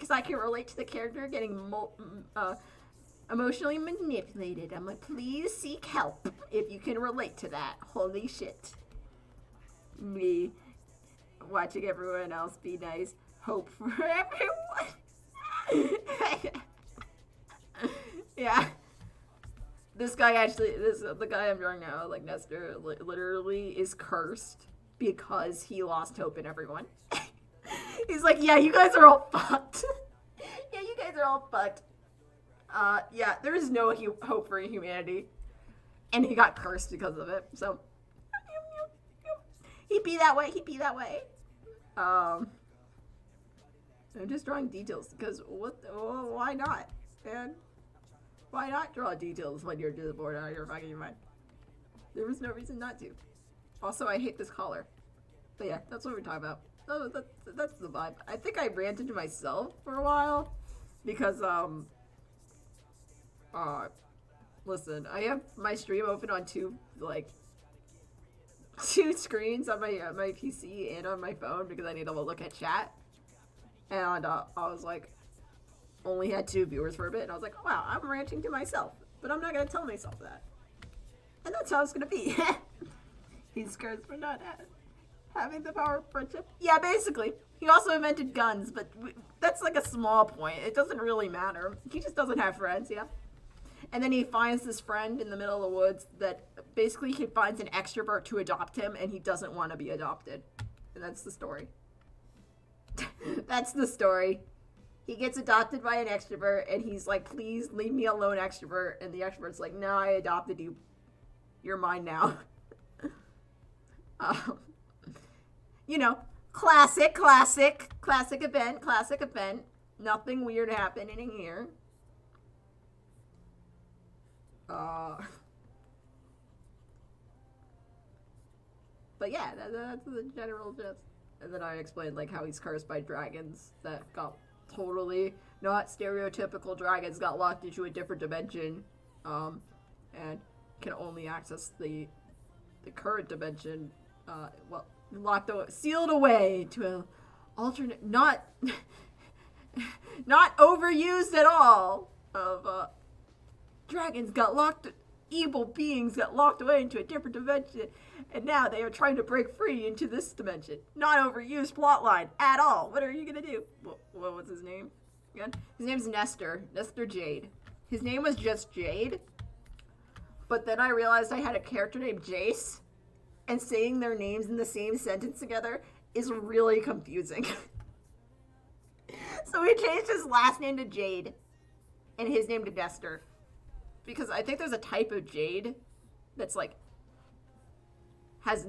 I can relate to the character getting emotionally manipulated. I'm like, please seek help if you can relate to that. Holy shit. Me watching everyone else be nice. Hope for everyone. Yeah. This guy the guy I'm drawing now, like Nestor, literally is cursed because he lost hope in everyone. He's like, yeah, you guys are all fucked. Yeah, you guys are all fucked. Yeah, there is no hope for humanity. And he got cursed because of it, so. He'd be that way, I'm just drawing details, because why not, man? Why not draw details when you're just bored out of your fucking mind? There was no reason not to. Also, I hate this collar. But yeah, that's what we're talking about. That's the vibe. I think I ranted to myself for a while because listen, I have my stream open on two screens on my PC and on my phone because I need to look at chat. And I was like, only had 2 viewers for a bit, and I was like, wow, I'm ranting to myself, but I'm not gonna tell myself that. And that's how it's gonna be. He's cursed for not having the power of friendship. Yeah, basically. He also invented guns, but that's like a small point. It doesn't really matter. He just doesn't have friends, yeah. And then he finds this friend in the middle of the woods that basically he finds an extrovert to adopt him, and he doesn't want to be adopted. And that's the story. That's the story. He gets adopted by an extrovert, and he's like, please leave me alone, extrovert. And the extrovert's like, no, I adopted you. You're mine now. You know, classic event. Nothing weird happening here. But yeah, that's the general gist. And then I explained like how he's cursed by dragons that got totally not stereotypical dragons, got locked into a different dimension, and can only access the current dimension, sealed away to an alternate, not overused at all, of dragons got locked, evil beings got locked away into a different dimension, and now they are trying to break free into this dimension. Not overused plotline at all. What are you gonna do? What was his name again? His name's Nestor Jade. His name was just Jade, but then I realized I had a character named Jace, and saying their names in the same sentence together is really confusing. So he changed his last name to Jade, and his name to Nestor. Because I think there's a type of jade that's like, has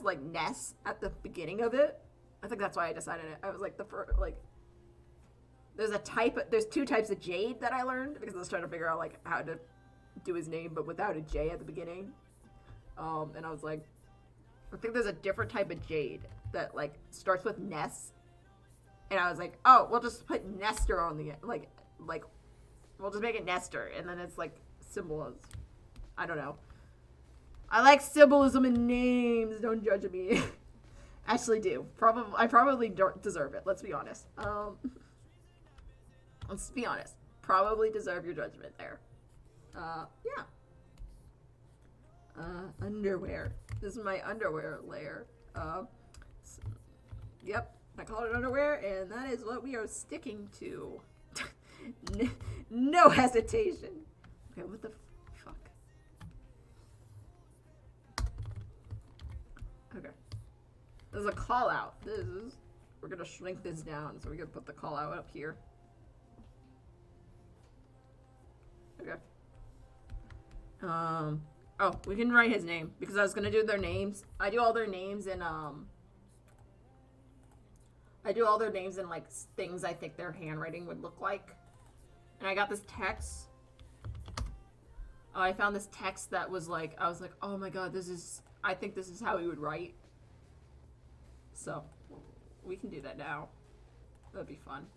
like Ness at the beginning of it. I think that's why I decided it. I was like, there's 2 types of jade that I learned because I was trying to figure out like how to do his name, but without a J at the beginning. And I was like, I think there's a different type of jade that like starts with Ness. And I was like, oh, we'll just put Nestor on the like we'll just make it Nestor, and then it's like symbols. I don't know. I like symbolism in names. Don't judge me. Actually, do. I probably don't deserve it. Let's be honest. Let's be honest. Probably deserve your judgment there. Yeah. Underwear. This is my underwear layer. Yep. I call it underwear, and that is what we are sticking to. No hesitation. Okay, what the fuck? Okay. There's a call out. We're gonna shrink this down, so we're gonna put the call out up here. Okay. Oh, we can write his name because I was gonna do their names. I do all their names in like things I think their handwriting would look like. And I got this text. I found this text that was like, I was like, oh my god, I think this is how he would write. So, we can do that now. That'd be fun.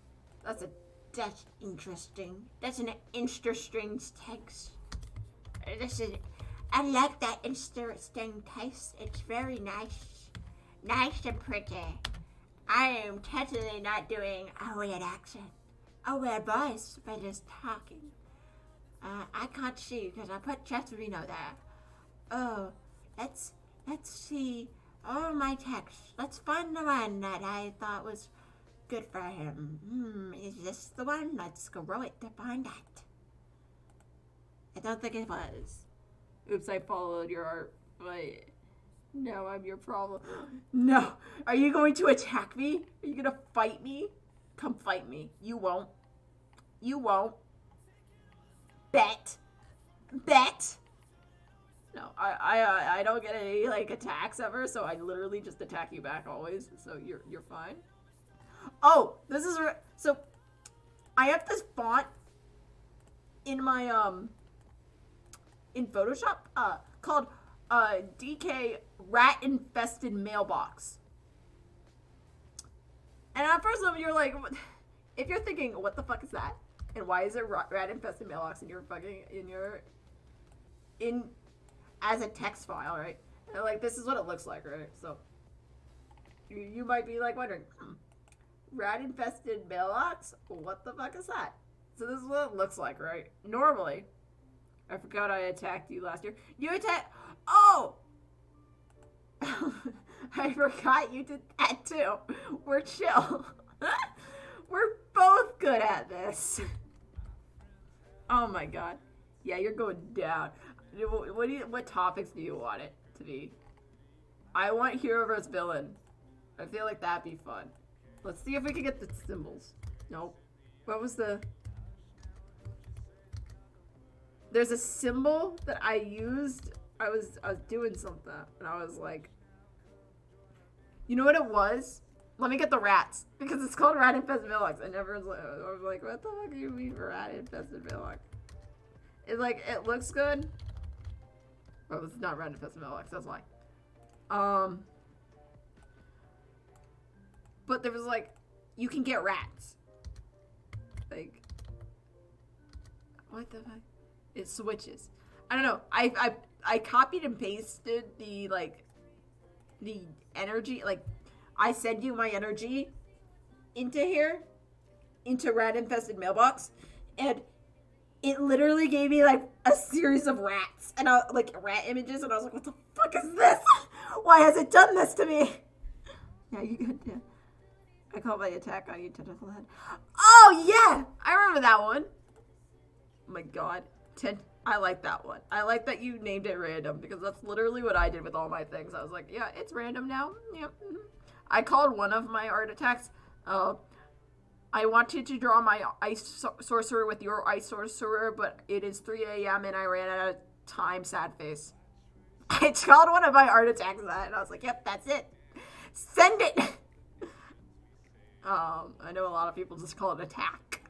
That's interesting. That's an interesting text. I like that interesting taste. It's very nice. Nice and pretty. I am totally not doing a weird accent. A weird voice, but just talking. I can't see because I put Chesterino there. Oh, let's see all my texts. Let's find the one that I thought was good for him. Is this the one? Let's go roll it to find out. I don't think it was. Oops, I followed your art, but now I'm your problem. No. Are you going to attack me? Are you going to fight me? Come fight me. You won't. You won't. Bet. No, I don't get any, like, attacks ever, so I literally just attack you back always, so you're fine. Oh, this is, so, I have this font in my, in Photoshop, called, DK Rat Infested Mailbox. And at first you're like, if you're thinking, what the fuck is that? And why is it Rat Infested Mailbox in your fucking, as a text file, right? And like, this is what it looks like, right? So, you might be like wondering, Rat Infested Mailbox? What the fuck is that? So this is what it looks like, right? Normally, I forgot I attacked you last year. You attacked, oh! I forgot you did that too. We're chill. We're both good at this. Oh my god. Yeah, you're going down. What topics do you want it to be? I want hero versus villain. I feel like that'd be fun. Let's see if we can get the symbols. Nope. What was the... There's a symbol that I used. I was doing something, and I was like... You know what it was? Let me get the rats. Because it's called Rat Infested Mailbox. And everyone's like, I was like, what the fuck do you mean Rat Infested Mailbox? It's like, it looks good. Oh, it's not Rat Infested Mailbox, that's why. But there was like, you can get rats. Like, what the fuck? It switches. I don't know. I copied and pasted the, like, the energy, like, I send you my energy into here, into Rat Infested Mailbox, and it literally gave me, like, a series of rats, and like, rat images, and I was like, what the fuck is this? Why has it done this to me? Yeah, you good, yeah. I call my attack on you tentacle head. Oh, yeah! I remember that one. Oh my god. I like that one. I like that you named it random, because that's literally what I did with all my things. I was like, yeah, it's random now. Yep. Mm-hmm. I called one of my art attacks, I wanted to draw my ice sorcerer with your ice sorcerer, but it is 3 a.m. and I ran out of time, sad face. I called one of my art attacks that, and I was like, yep, that's it. Send it! I know a lot of people just call it attack.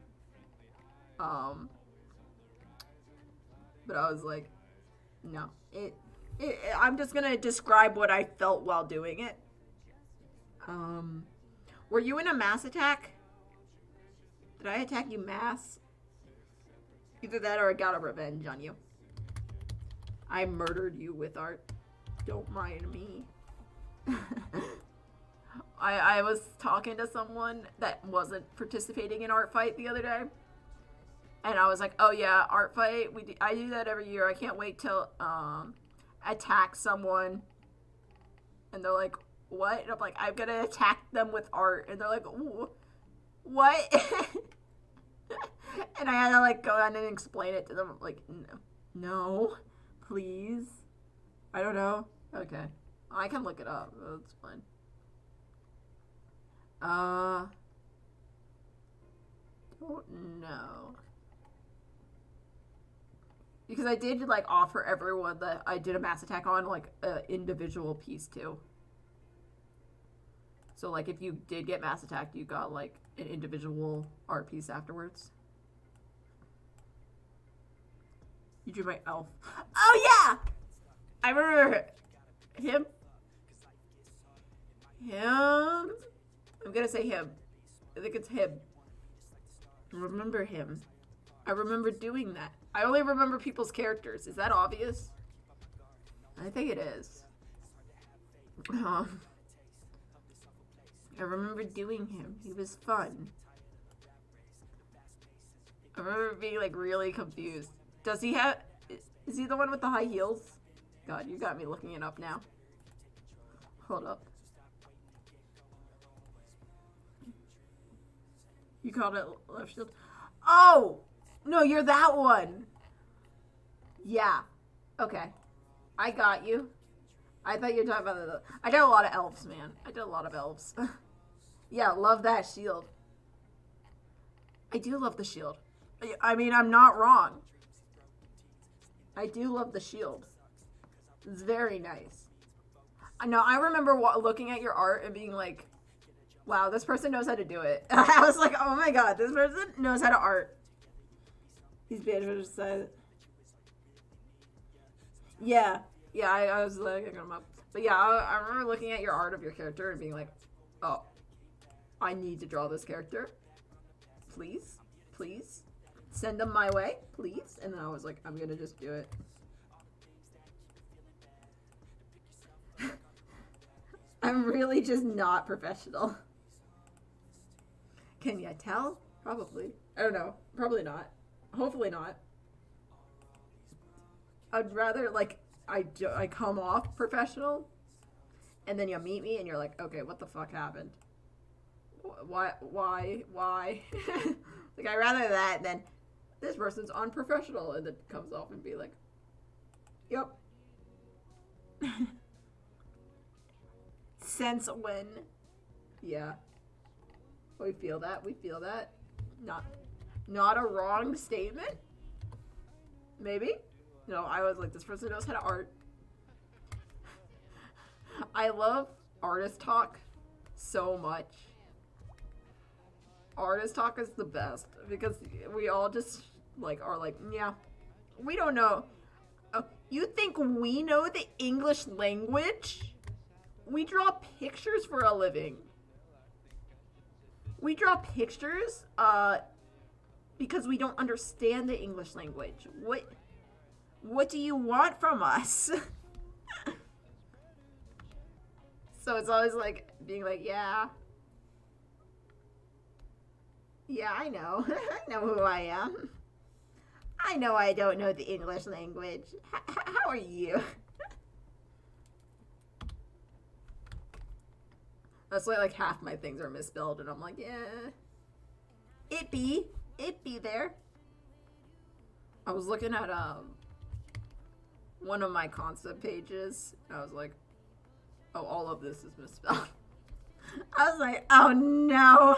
But I was like, no. I'm just gonna describe what I felt while doing it. Were you in a mass attack? Did I attack you mass? Either that or I got a revenge on you. I murdered you with art. Don't mind me. I was talking to someone that wasn't participating in Art Fight the other day. And I was like, oh yeah, Art Fight, I do that every year. I can't wait till attack someone. And they're like, what? And I'm like, I'm gonna attack them with art. And they're like, what? And I had to like go on and explain it to them. I'm like, no, please. I don't know. Okay. I can look it up. That's fine. Don't know. Because I did like offer everyone that I did a Mass Attack on like an individual piece too. So like if you did get Mass Attacked, you got like an individual art piece afterwards. You drew my elf. Oh yeah! I remember him. Him? I'm gonna say him. I think it's him. I remember him. I remember doing that. I only remember people's characters. Is that obvious? I think it is. I remember doing him. He was fun. I remember being like really confused. Does he have... Is he the one with the high heels? God, you got me looking it up now. Hold up. You called it left shield? Oh! No, you're that one. Yeah. Okay. I got you. I thought you were talking about the... I did a lot of elves, man. I did a lot of elves. Yeah, love that shield. I do love the shield. I mean, I'm not wrong. I do love the shield. It's very nice. I know, I remember looking at your art and being like, wow, this person knows how to do it. I was like, oh my god, this person knows how to art. These bandages said. Yeah. Yeah, I was looking them up. But yeah, I remember looking at your art of your character and being like, oh, I need to draw this character. Please? Please? Send them my way, please? And then I was like, I'm gonna just do it. I'm really just not professional. Can you tell? Probably. I don't know. Probably not. Hopefully not. I'd rather, like, I come off professional, and then you meet me, and you're like, okay, what the fuck happened? Why? Like, I'd rather that than this person's unprofessional, and then comes off and be like, yep. Since when? Yeah. We feel that. We feel that. Not a wrong statement? Maybe? No, I was like, this person knows how to art. I love artist talk so much. Artist talk is the best because we all just like are like, yeah, we don't know. You think we know the English language? We draw pictures for a living. We draw pictures because we don't understand the English language. What do you want from us? So it's always like being like, yeah. Yeah, I know. I know who I am. I know I don't know the English language. How are you? That's why like half my things are misspelled and I'm like, yeah. It be there. I was looking at one of my concept pages and I was like, oh, all of this is misspelled. I was like, oh no.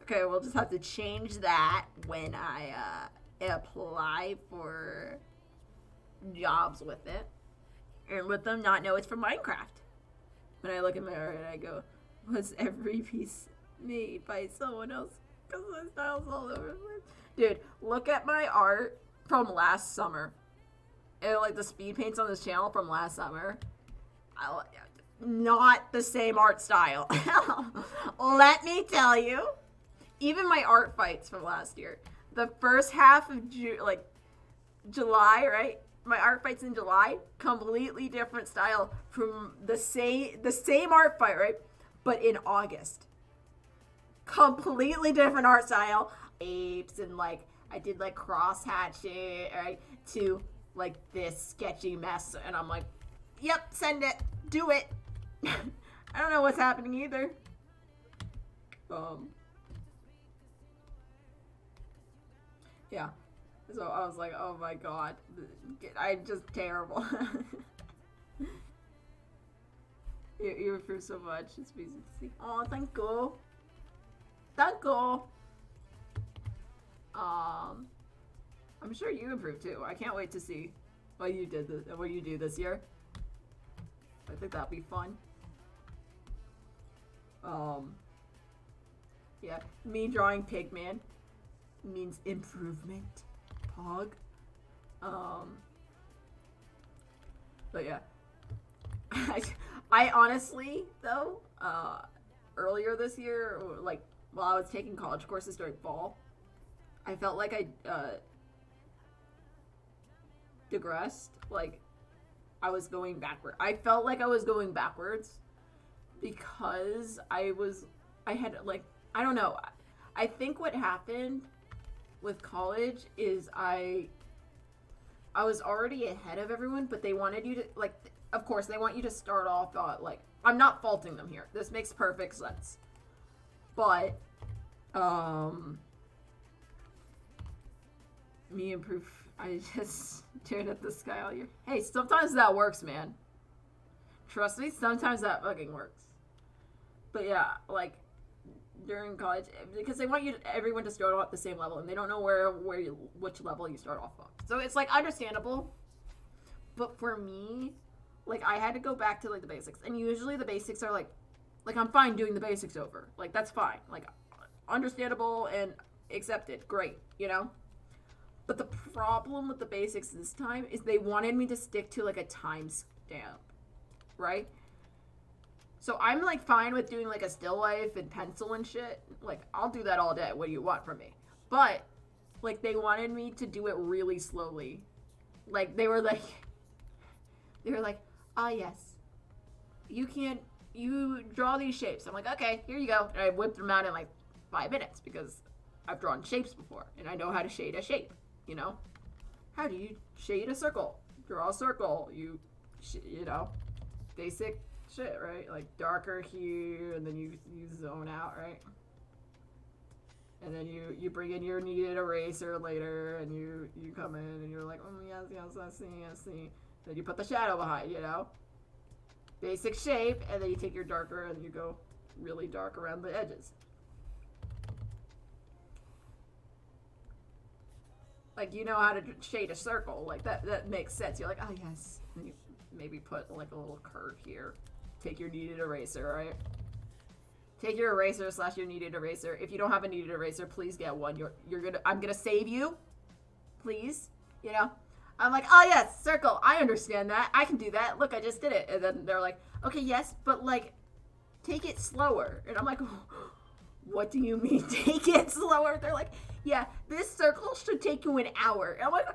Okay, we'll just have to change that when I apply for jobs with it. And with them not know it's from Minecraft. When I look at my art and I go, was every piece made by someone else? Because my style's all over the place. Dude, look at my art from last summer. And like the speed paints on this channel from last summer. Not the same art style. Let me tell you. Even my art fights from last year. The first half of July, right? My art fights in July, completely different style from the same art fight, right? But in August. Completely different art style. Apes and like I did like cross hatching, right? To like this sketchy mess. And I'm like, yep, send it. Do it. I don't know what's happening either. Yeah. So I was like, oh my god, I'm just terrible. you improved so much. It's amazing to see. Oh, thank you. Thank you. I'm sure you improved too. I can't wait to see what you do this year. I think that'd be fun. Yeah, me drawing Pigman means improvement. Pog. But yeah. I honestly, though, earlier this year, like, while I was taking college courses during fall, I felt like I, digressed. Like, I felt like I was going backwards because I had, like, I don't know. I think what happened with college is I was already ahead of everyone, but they wanted you to, like, of course, they want you to start off, like, I'm not faulting them here. This makes perfect sense. But, me and Proof, I just stared at the sky all year. Hey, sometimes that works, man. Trust me, sometimes that fucking works. But yeah, like, during college, because they want everyone to start off at the same level, and they don't know which level you start off on. So it's, like, understandable. But for me, like, I had to go back to, like, the basics. And usually the basics are, like, I'm fine doing the basics over. Like, that's fine. Like, understandable and accepted. Great, you know? But the problem with the basics this time is they wanted me to stick to, like, a timestamp, right? So I'm, like, fine with doing, like, a still life and pencil and shit. Like, I'll do that all day. What do you want from me? But, like, they wanted me to do it really slowly. Like, they were like, yes, you draw these shapes. I'm like, okay, here you go. And I whipped them out in, like, 5 minutes because I've drawn shapes before and I know how to shade a shape, you know? How do you shade a circle? Draw a circle. You know, basic shit, right? Like, darker here, and then you zone out, right? And then you bring in your kneaded eraser later, and you come in and you're like, oh yes, I see. Then you put the shadow behind, you know? Basic shape, and then you take your darker and you go really dark around the edges. Like, you know how to shade a circle. Like, that makes sense. You're like, oh yes. And you maybe put, like, a little curve here. Take your kneaded eraser, right? Take your eraser / your kneaded eraser. If you don't have a kneaded eraser, please get one. I'm gonna save you. Please. You know? I'm like, oh yes, circle. I understand that. I can do that. Look, I just did it. And then they're like, okay, yes, but, like, take it slower. And I'm like, what do you mean take it slower? They're like, yeah, this circle should take you an hour. And I'm like,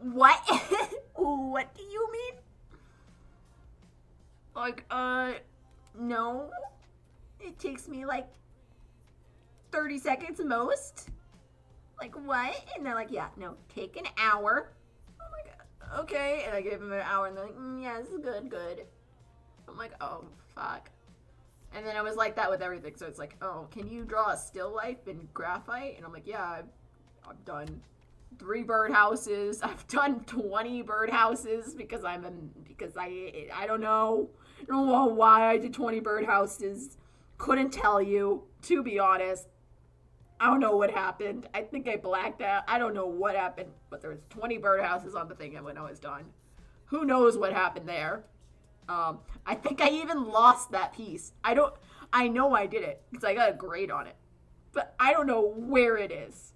what? What do you mean? Like, no. It takes me, like, 30 seconds most. Like, what? And they're like, yeah, no, take an hour. I'm like, okay. And I gave them an hour, and they're like, yes, good. I'm like, oh, fuck. And then I was like that with everything. So it's like, oh, can you draw a still life in graphite? And I'm like, yeah, I've done 3 birdhouses. I've done 20 birdhouses because I don't know. I don't know why I did 20 birdhouses. Couldn't tell you, to be honest. I don't know what happened. I think I blacked out. I don't know what happened, but there was 20 birdhouses on the thing when I was done. Who knows what happened there? I think I even lost that piece. I know I did it because I got a grade on it, but I don't know where it is.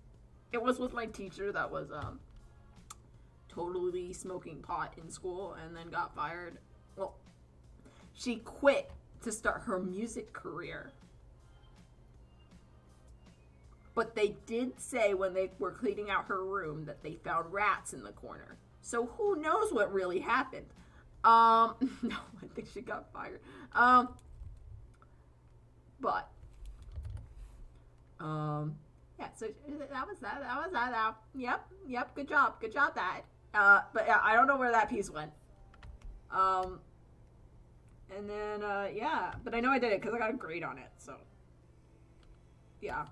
It was with my teacher that was, totally smoking pot in school and then got fired. Well, she quit to start her music career. But they did say when they were cleaning out her room that they found rats in the corner. So who knows what really happened? No, I think she got fired. But, yeah, so that was that. Yep, good job, that. But yeah, I don't know where that piece went. And then, yeah, but I know I did it because I got a grade on it, so, yeah.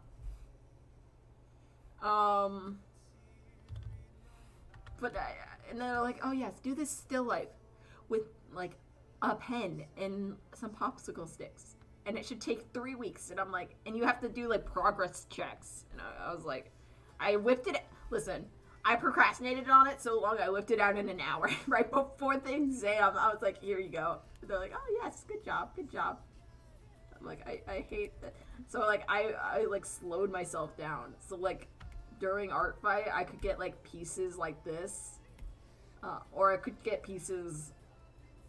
and they're like, oh yes, do this still life with like a pen and some popsicle sticks, and it should take 3 weeks. And I'm like, and you have to do like progress checks. And I was like, I whipped it. Listen, I procrastinated on it so long, I whipped it out in an hour right before the exam. I was like, here you go. And they're like, oh yes, good job. I'm like, I hate that. So like I like slowed myself down. So like during art fight, I could get like pieces like this, or I could get pieces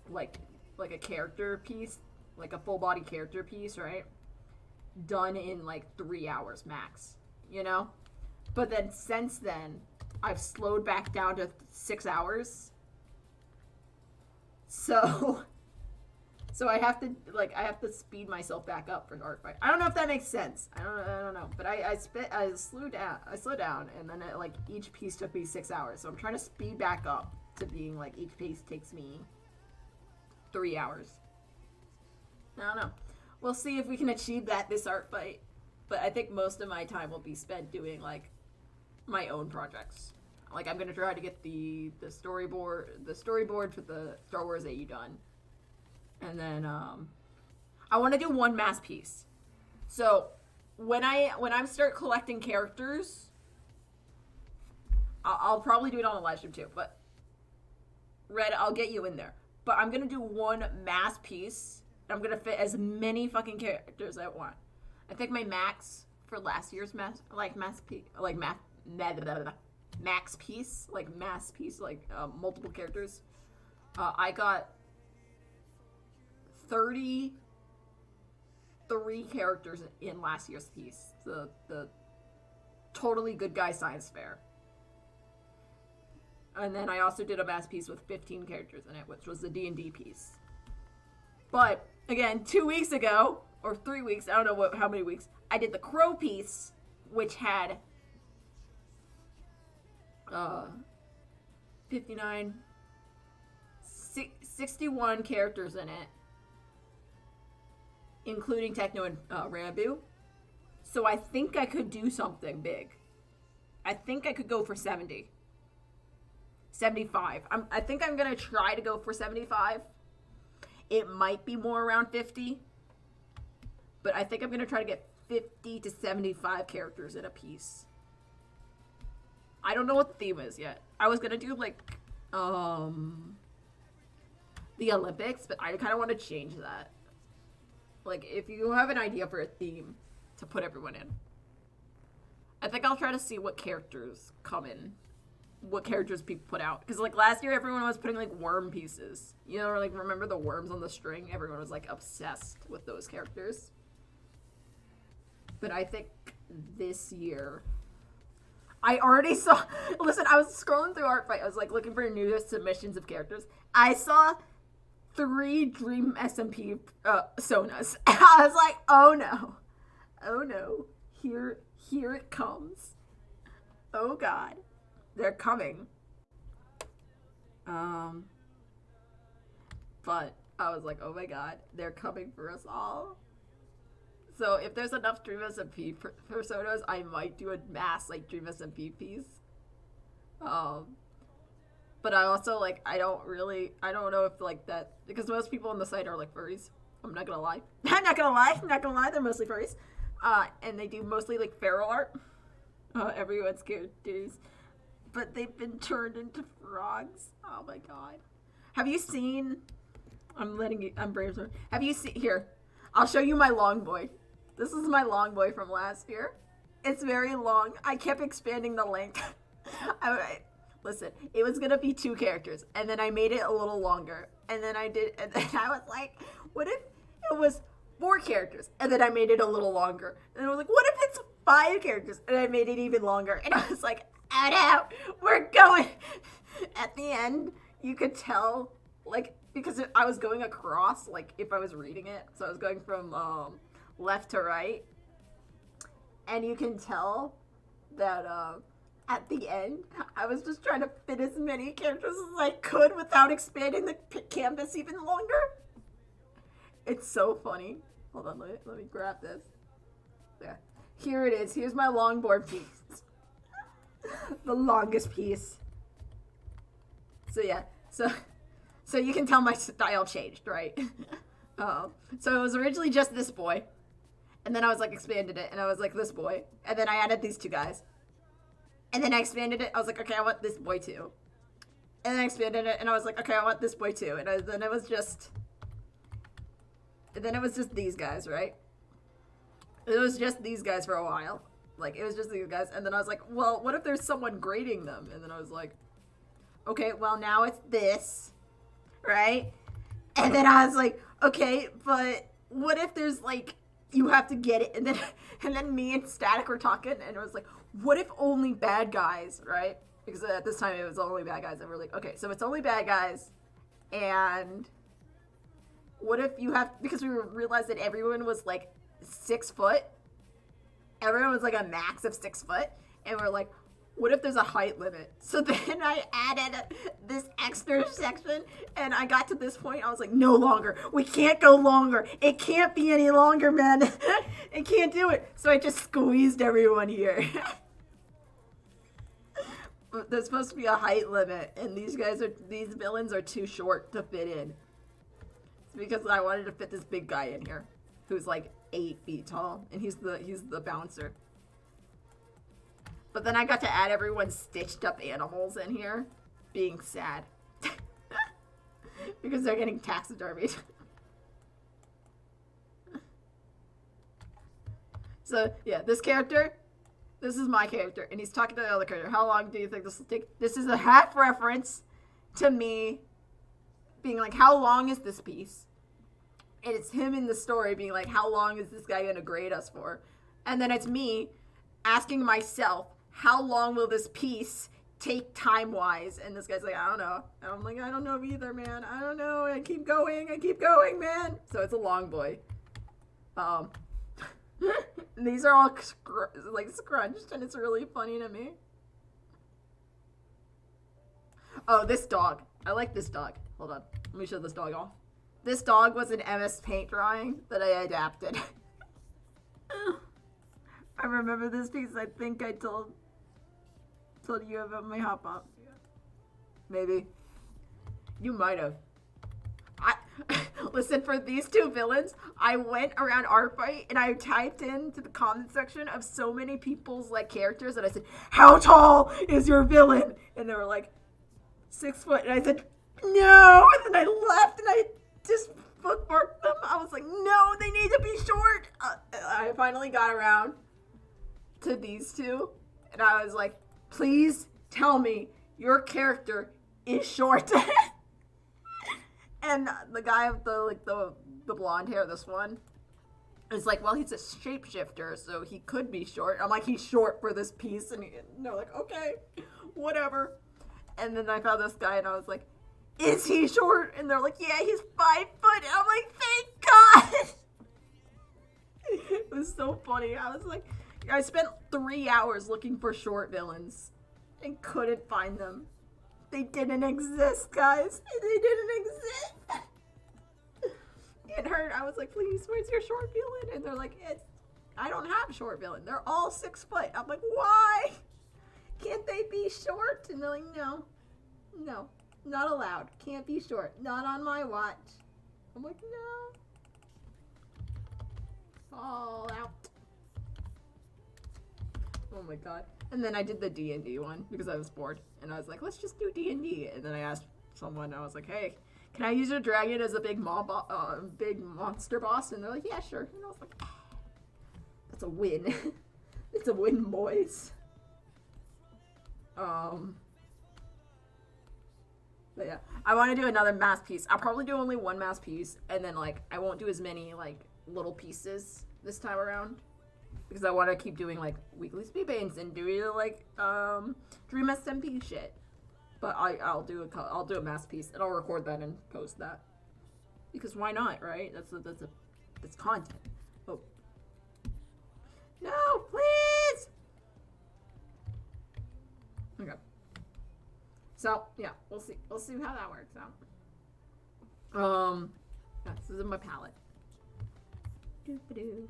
like a character piece, like a full body character piece, right? Done in like 3 hours max, you know? But then since then, I've slowed back down to 6 hours. So I have to speed myself back up for art fight. I don't know if that makes sense. I don't know. But I slowed down, and then like each piece took me 6 hours. So I'm trying to speed back up to being like each piece takes me 3 hours. I don't know. We'll see if we can achieve that this art fight. But I think most of my time will be spent doing like my own projects. Like I'm gonna try to get the storyboard for the Star Wars AU done. And then I want to do one mass piece. So when I start collecting characters, I'll probably do it on a live stream too. But Red, I'll get you in there. But I'm gonna do one mass piece. I'm gonna fit as many fucking characters as I want. I think my max for last year's max piece, multiple characters. I got 33 characters in last year's piece. The Totally Good Guy Science Fair. And then I also did a mass piece with 15 characters in it, which was the D&D piece. But again, 2 weeks ago, or 3 weeks, I don't know how many weeks, I did the Crow piece, which had 61 characters in it, including Techno and Rambu. So I think I could do something big. I think I could go for 70. 75. I think I'm going to try to go for 75. It might be more around 50. But I think I'm going to try to get 50 to 75 characters in a piece. I don't know what the theme is yet. I was going to do like the Olympics, but I kind of want to change that. Like if you have an idea for a theme to put everyone in. I think I'll try to see what characters come in. What characters people put out. Because like last year everyone was putting like worm pieces. You know, or like remember the worms on the string? Everyone was like obsessed with those characters. But I think this year I already saw, listen, I was scrolling through Art Fight. I was like looking for new submissions of characters. I saw 3 Dream SMP Sonas. I was like, oh no, here it comes. Oh God, they're coming. But I was like, oh my God, they're coming for us all. So if there's enough Dream SMP personas, I might do a mass like Dream SMP piece. But I also like I don't know if like that, because most people on the site are like furries. I'm not gonna lie. I'm not gonna lie. They're mostly furries. And they do mostly like feral art. Everyone's characters, but they've been turned into frogs. Oh my God. Have you seen? I'm brainstorming. Have you seen here? I'll show you my long boy. This is my long boy from last year. It's very long. I kept expanding the length. Listen, it was gonna be 2 characters, and then I made it a little longer, and then I was like, what if it was 4 characters, and then I made it a little longer, and I was like, what if it's 5 characters, and I made it even longer, and I was like, out, we're going. At the end, you could tell, like, because I was going across, like, if I was reading it, so I was going from left to right, and you can tell that at the end, I was just trying to fit as many characters as I could without expanding the canvas even longer. It's so funny. Hold on, let me grab this. There. Here it is. Here's my longboard piece. The longest piece. So yeah, so you can tell my style changed, right? So it was originally just this boy, and then I was like expanded it, and I was like this boy, and then I added these two guys, and then I expanded it. I was like, okay, I want this boy too, and then I expanded it, and I was like, okay, I want this boy too, and then it was just these guys, right? It was just these guys for a while. Like, it was just these guys. And then I was like, well, what if there's someone grading them? And then I was like, okay, well, now it's this, right? And then I was like, okay, but what if there's, like, you have to get it? And then me and Static were talking, and it was like, what if only bad guys, right? Because at this time, it was only bad guys. And we're like, okay, so it's only bad guys. And what if you have, because we realized that everyone was, like, 6 foot. Everyone was like a max of 6 foot, and we're like, what if there's a height limit? So then I added this extra section, and I got to this point, I was like, no longer. We can't go longer. It can't be any longer, man. It can't do it. So I just squeezed everyone here. There's supposed to be a height limit, and these villains are too short to fit in. It's because I wanted to fit this big guy in here, who's like 8 feet tall, and he's the bouncer. But then I got to add everyone's stitched up animals in here, being sad. Because they're getting taxidermied. So, yeah, this is my character, and he's talking to the other character. How long do you think this will take? This is a half reference to me being like, how long is this piece? And it's him in the story being like, how long is this guy going to grade us for? And then it's me asking myself, how long will this piece take time-wise? And this guy's like, I don't know. And I'm like, I don't know either, man. I don't know. I keep going, man. So it's a long boy. These are all like scrunched, and it's really funny to me. Oh, this dog. I like this dog. Hold on. Let me show this dog off. This dog was an MS Paint drawing that I adapted. I remember this piece. I think I told you about my hop up. Maybe. You might have. Listen, for these two villains, I went around Artfight and I typed into the comment section of so many people's like characters, and I said, how tall is your villain? And they were like, 6 foot. And I said, no. And then I left and I just bookmarked them. I was like, no, they need to be short. I finally got around to these two, and I was like, please tell me your character is short. And the guy with the blonde hair, this one, is like, well, he's a shapeshifter, so he could be short. I'm like, he's short for this piece, and they're like, okay, whatever. And then I found this guy, and I was like, is he short? And they're like, yeah, he's 5 foot. And I'm like, thank God. It was so funny. I was like, I spent 3 hours looking for short villains and couldn't find them. They didn't exist, guys. They didn't exist. It hurt. I was like, please, where's your short villain? And they're like, I don't have short villain. They're all 6 foot. I'm like, why? Can't they be short? And they're like, no, not allowed. Can't be short. Not on my watch. I'm like, no. All out. Oh my God. And then I did the D&D one because I was bored. And I was like, let's just do D&D. And then I asked someone, I was like, hey, can I use a dragon as a big monster boss? And they're like, yeah, sure. And I was like, that's a win. It's a win, boys. But yeah, I want to do another mass piece. I'll probably do only one mass piece, and then like I won't do as many like little pieces this time around, because I want to keep doing like weekly speed paints and doing like Dream SMP shit. But I'll do a mass piece, and I'll record that and post that, because why not, right? That's content. Oh no, please. Okay. So yeah, we'll see how that works out. Yeah, this is my palette. Doo-ba-doo.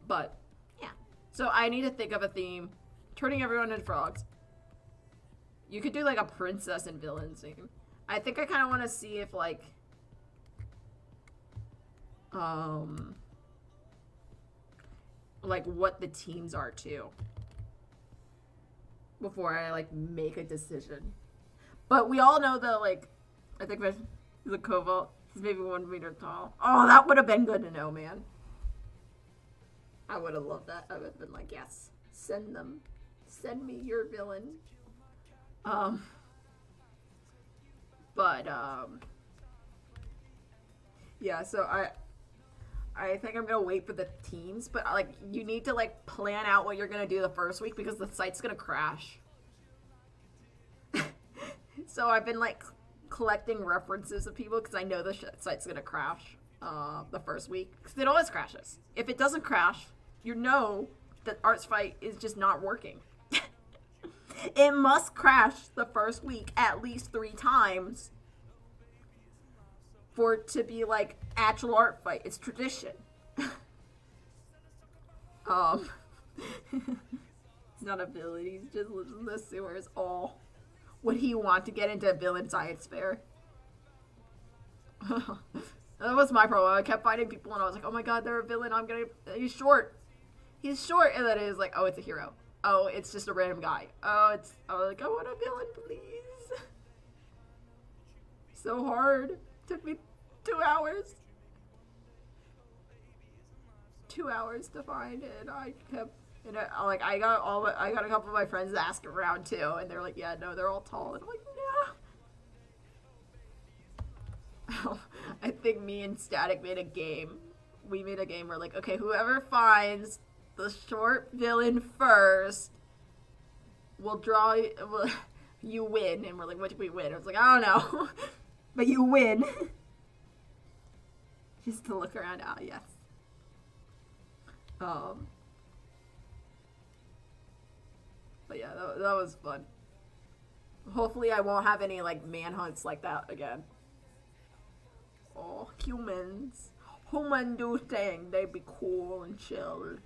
But yeah, so I need to think of a theme. Turning everyone into frogs. You could do like a princess and villain scene. I think I kind of want to see if like what the teams are too before I like make a decision. But we all know that like I think the Cobalt is maybe 1 meter tall. Oh, that would have been good to know, man. I would have loved that. I would have been like, yes, send them. Send me your villain. Yeah, so I think I'm gonna wait for the teams, but like you need to like plan out what you're gonna do the first week because the site's gonna crash. So I've been like collecting references of people because I know the site's gonna crash the first week because it always crashes. If it doesn't crash, you know that Arts Fight is just not working. It must crash the first week at least 3 times for it to be like actual art fight. It's tradition. It's not a villain. He just lives in the sewers. Oh, would he want to get into a villain science fair? That was my problem. I kept fighting people and I was like, oh my god, they're a villain. He's short. He's short. And then it was like, oh, it's a hero. Oh, it's just a random guy. I was like, I want a villain, please. So hard. Took me 2 hours. 2 hours to find it. I kept, and I got a couple of my friends asking around too, and they're like, yeah, no, they're all tall. And I'm like, no. I think me and Static made a game. We made a game where like, okay, whoever finds the short villain first will draw. You win, and we're like, what did we win? I was like, I don't know, but you win. Just to look around. Ah, yes. But yeah, that was fun. Hopefully, I won't have any like manhunts like that again. Oh, humans. Human do thing. They be cool and chill.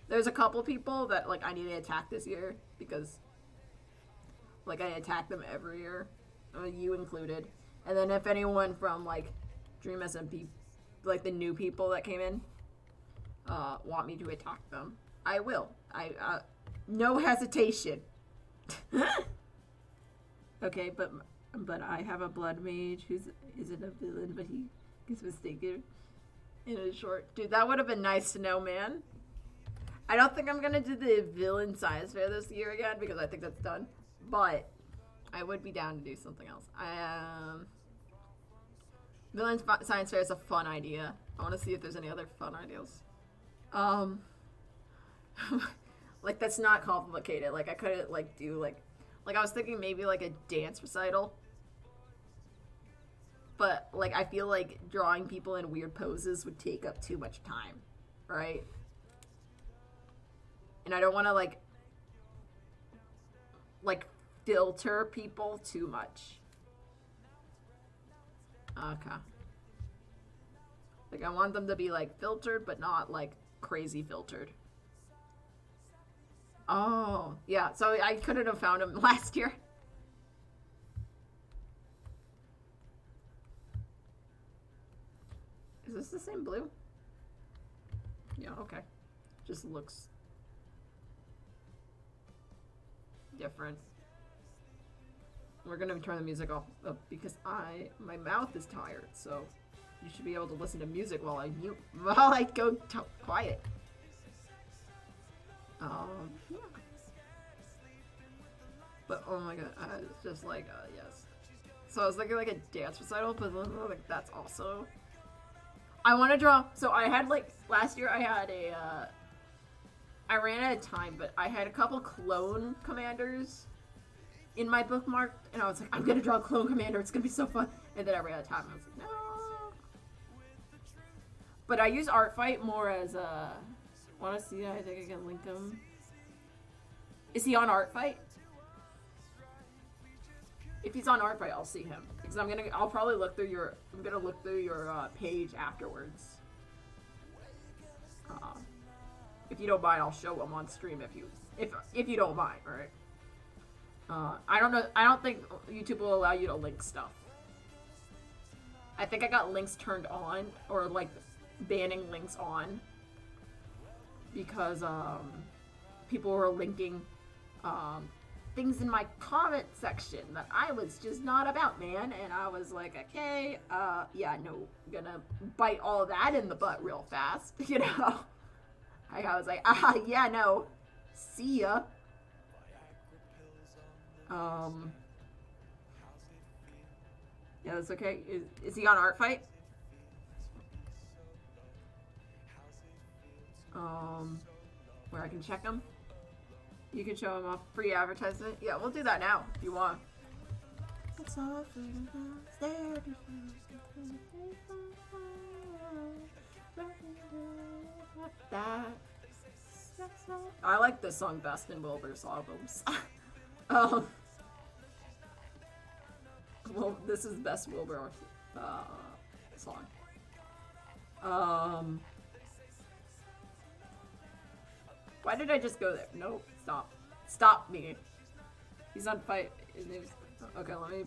There's a couple people that like I need to attack this year because like I attack them every year, you included. And then if anyone from like Dream SMP, like the new people that came in, want me to attack them, I will. No hesitation. Okay, but I have a blood mage who isn't a villain, but he gets mistaken in a short. Dude, that would have been nice to know, man. I don't think I'm gonna do the villain science fair this year again because I think that's done. But I would be down to do something else. Villain science fair is a fun idea. I want to see if there's any other fun ideas. Like that's not complicated. Like I could like do like I was thinking maybe like a dance recital. But like I feel like drawing people in weird poses would take up too much time, right? And I don't want to like filter people too much. Okay. Like I want them to be like filtered, but not like crazy filtered. Oh, yeah. So I couldn't have found him last year. Is this the same blue? Yeah, okay. Just looks different. We're gonna turn the music off because my mouth is tired, so you should be able to listen to music while I go quiet. Yeah. But oh my god, it's just like yes. So I was thinking like a dance recital, but like that's also. I want to draw. So I had like last year I had I ran out of time, but I had a couple clone commanders in my bookmark, and I was like, I'm gonna draw a clone commander. It's gonna be so fun. And then I ran out of time. I was like, no. But I use Art Fight more as a. Want to see? I think I can link him. Is he on Art Fight? If he's on Art Fight, I'll see him because I'll probably look through your. I'm gonna look through your page afterwards. If you don't mind, I'll show him on stream if you don't mind, right? I don't know. I don't think YouTube will allow you to link stuff. I think I got links turned on, or like banning links on, because people were linking things in my comment section that I was just not about, man. And I was like, okay, yeah, no, gonna bite all that in the butt real fast, you know. I was like, yeah, no, see ya. Yeah, that's okay. Is he on Art Fight? Where I can check him? You can show him a free advertisement? Yeah, we'll do that now, if you want. I like this song best in Wilbur's albums. Well, this is best Wilbur song. Why did I just go there? Nope, stop. Stop me. He's on fight. His name's... Okay, let me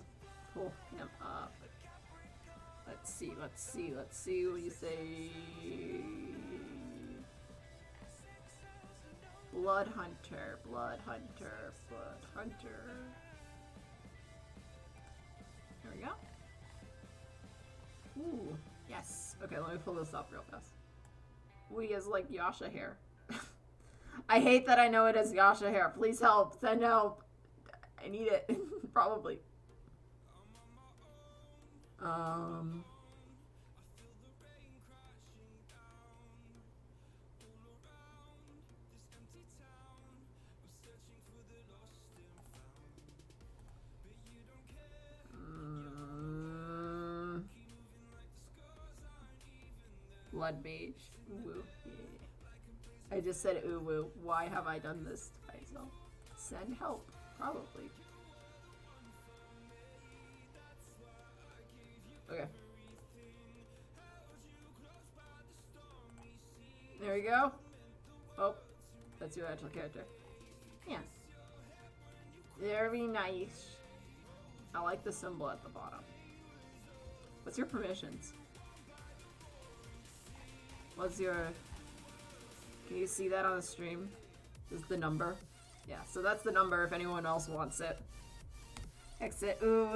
pull him up. Let's see what you say. Blood Hunter. There we go. Ooh, yes. Okay, let me pull this up real fast. Ooh, he has like Yasha hair. I hate that I know it as Yasha hair. Please help. Send help. I need it. Probably. Blood Mage. Ooh, yeah. I just said ooh woo. Why have I done this to myself? Send help. Probably. Okay. There we go. Oh, that's your actual character. Yeah. Very nice. I like the symbol at the bottom. What's your permissions? What's your... Can you see that on the stream? This is the number. Yeah, so that's the number if anyone else wants it. Exit. Ooh,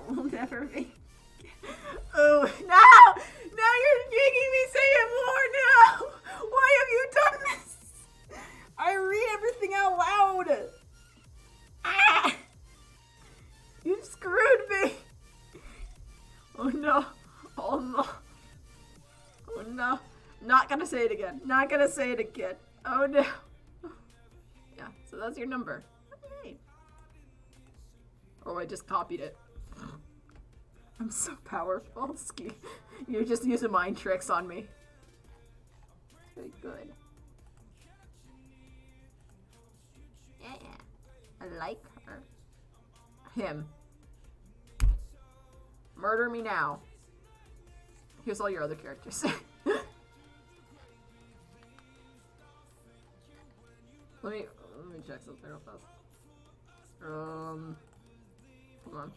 will never be. Ooh, no! Now you're making me say it more now! Why have you done this? I read everything out loud! Ah! You screwed me! Oh no. Oh no. Oh no. Not gonna say it again. Not gonna say it again. Oh no. Yeah, so that's your number. Okay. Oh, I just copied it. I'm so powerful. Ski. You're just using mind tricks on me. Very good. Yeah. I like her. Him. Murder me now. Here's all your other characters. Let me check something real fast. Hold on.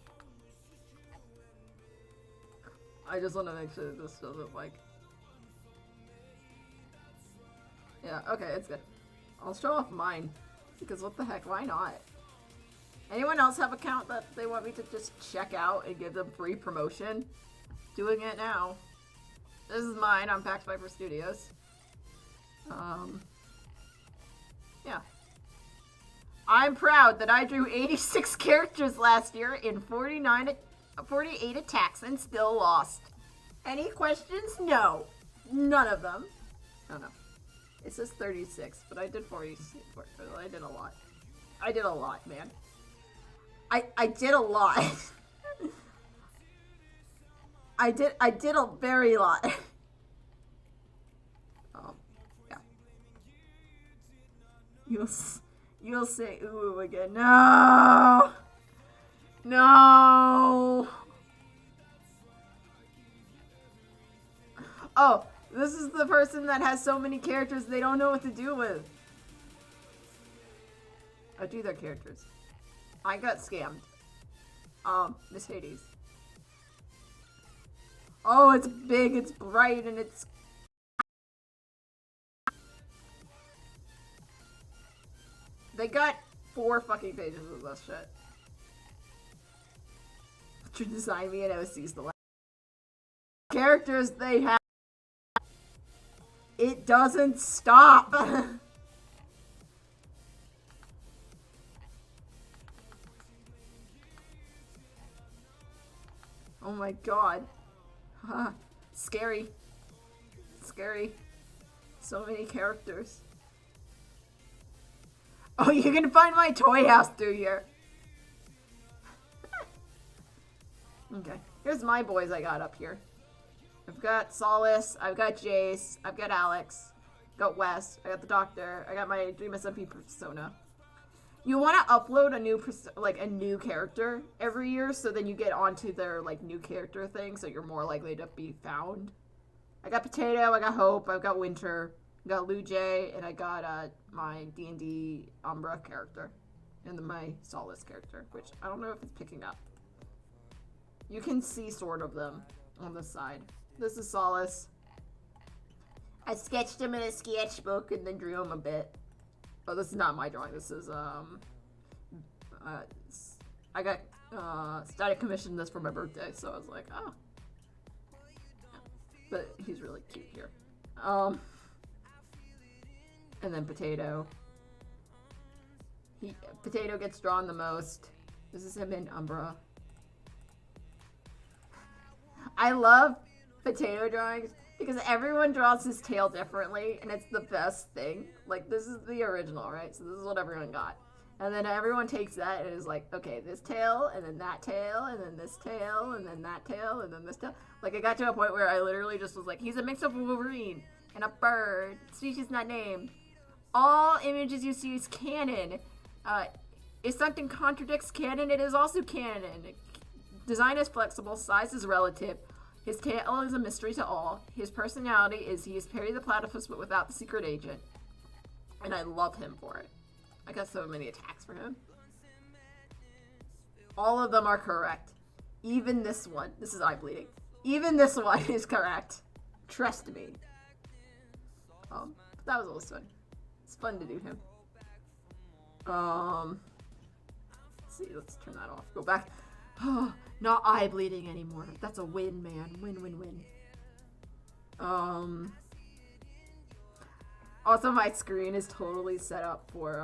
I just want to make sure this doesn't like... Yeah, okay, it's good. I'll show off mine. Because what the heck, why not? Anyone else have an account that they want me to just check out and give them free promotion? Doing it now. This is mine on Pax Viper Studios. Yeah. I'm proud that I drew 86 characters last year in 48 attacks and still lost. Any questions? No. None of them. Oh no. It says 36, but I did 46. I did a lot. I did a lot, man. I did a lot. I did a very lot. Yeah. You'll say ooh again. No. No. Oh, this is the person that has so many characters they don't know what to do with. I do their characters. I got scammed. Miss Hades. Oh, it's big, it's bright, and it's... They got 4 fucking pages of this shit. To design me and OC's the last. Characters they have. It doesn't stop. Oh my god. Huh. Scary. Scary. So many characters. Oh, you can find my toy house through here. Okay. Here's my boys I got up here. I've got Solace, I've got Jace, I've got Alex, I've got Wes, I got the Doctor, I got my Dream SMP persona. You want to upload a new character every year, so then you get onto their like new character thing, so you're more likely to be found. I got Potato, I got Hope, I've got Winter, I got Lou J, and I got my D&D Umbra character, and then my Solace character, which I don't know if it's picking up. You can see sort of them on the side. This is Solace. I sketched him in a sketchbook and then drew him a bit. Oh, this is not my drawing. This is, I got, static commissioned this for my birthday, so I was like, oh. But he's really cute here. And then Potato. Potato gets drawn the most. This is him in Umbra. I love Potato drawings because everyone draws his tail differently, and it's the best thing. Like, this is the original, right? So this is what everyone got. And then everyone takes that and is like, okay, this tail, and then that tail, and then this tail, and then that tail, and then this tail. Like, it got to a point where I literally just was like, he's a mix of Wolverine and a bird, species not named. All images you see is canon. If something contradicts canon, it is also canon. Design is flexible, size is relative. His tail is a mystery to all. His personality is he is Perry the Platypus but without the secret agent. And I love him for it. I got so many attacks for him. All of them are correct. Even this one. This is eye bleeding. Even this one is correct. Trust me. That was always fun. It's fun to do him. Let's see, let's turn that off. Go back. Oh, not eye bleeding anymore. That's a win, man. Win, win, win. Also, my screen is totally set up for,